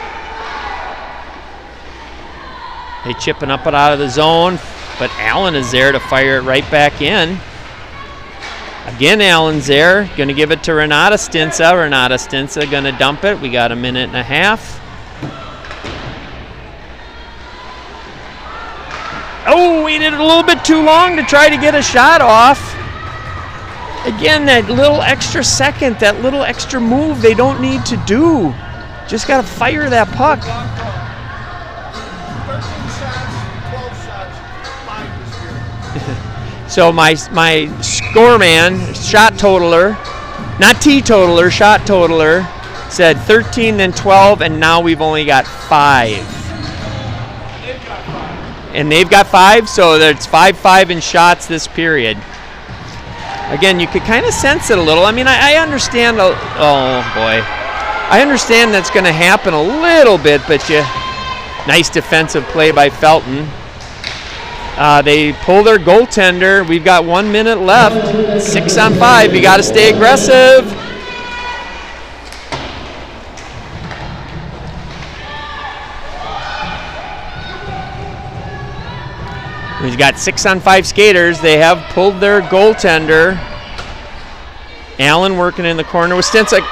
They chipping up it out of the zone, but Allen is there to fire it right back in. Again, Allen's there. Going to give it to Renata Stinsa. Renata Stinsa going to dump it. We got a minute and a half. Oh, waited a little bit too long to try to get a shot off. Again, that little extra second, that little extra move they don't need to do. Just got to fire that puck. 13 shots, 12 shots, 5 this year. So my score man, shot totaler, not teetotaler, shot totaler, said 13, then 12, and now we've only got 5. They've got 5. And they've got 5, so it's 5-5 in shots this period. Again, you could kind of sense it a little. I mean, I understand. Oh boy, I understand that's going to happen a little bit, but nice defensive play by Felton. They pull their goaltender. We've got 1 minute left. 6 on 5. You got to stay aggressive. We've got 6 on 5 skaters. They have pulled their goaltender. Allen working in the corner with Stinsick.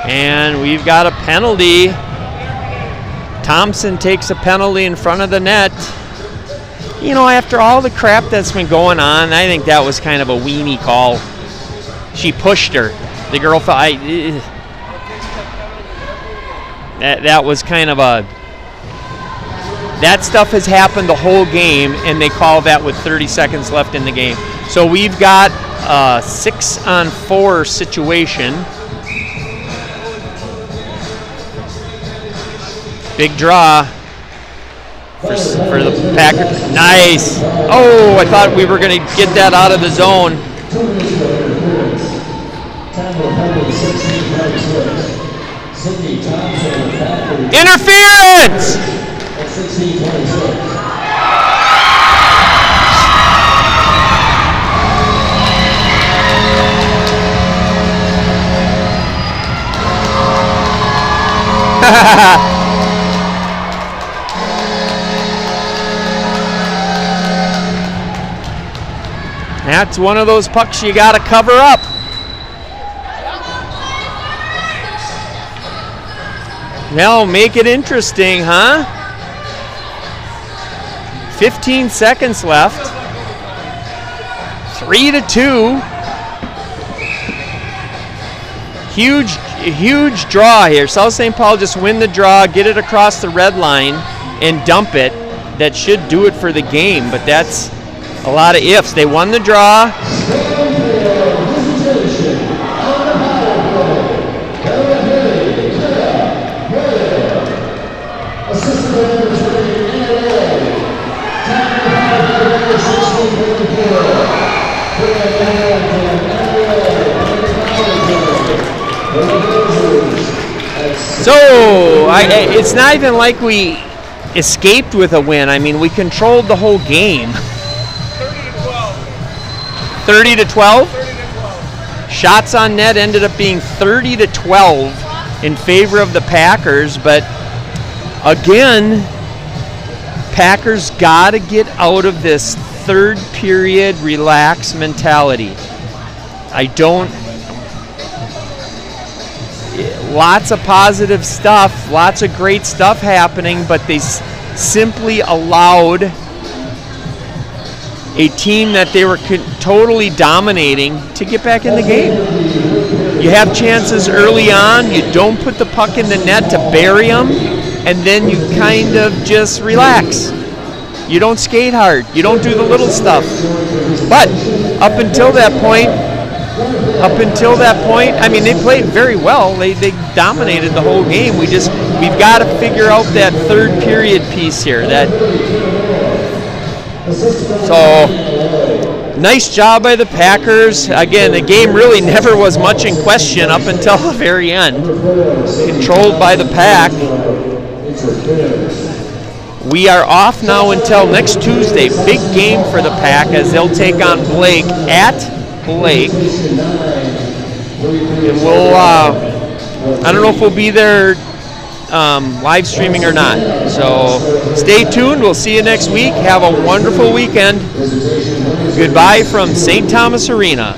And we've got a penalty. Thompson takes a penalty in front of the net. You know, after all the crap that's been going on, I think that was kind of a weenie call. She pushed her. The girl fell. That was kind of a. That stuff has happened the whole game, and they call that with 30 seconds left in the game. So we've got a 6 on 4 situation. Big draw for the Packers. Nice. Oh, I thought we were going to get that out of the zone. Interference! That's one of those pucks you got to cover up. Now make it interesting, huh? 15 seconds left. 3-2. Huge draw here. South St. Paul just win the draw, get it across the red line, and dump it. That should do it for the game, but that's a lot of ifs. They won the draw. So, it's not even like we escaped with a win. I mean, we controlled the whole game. 30 to 12? Shots on net ended up being 30 to 12 in favor of the Packers, but again, Packers got to get out of this third period relax mentality. Lots of positive stuff, lots of great stuff happening, but they simply allowed a team that they were totally dominating to get back in the game. You have chances early on, you don't put the puck in the net to bury them, and then you kind of just relax. You don't skate hard, you don't do the little stuff. But up until that point, I mean, they played very well. They dominated the whole game. We've got to figure out that third period piece here. So, nice job by the Packers. Again, the game really never was much in question up until the very end. Controlled by the Pack. We are off now until next Tuesday. Big game for the Pack as they'll take on Blake at Blake. And we'll, I don't know if we'll be there live streaming or not. So stay tuned. We'll see you next week. Have a wonderful weekend. Goodbye from St. Thomas Arena.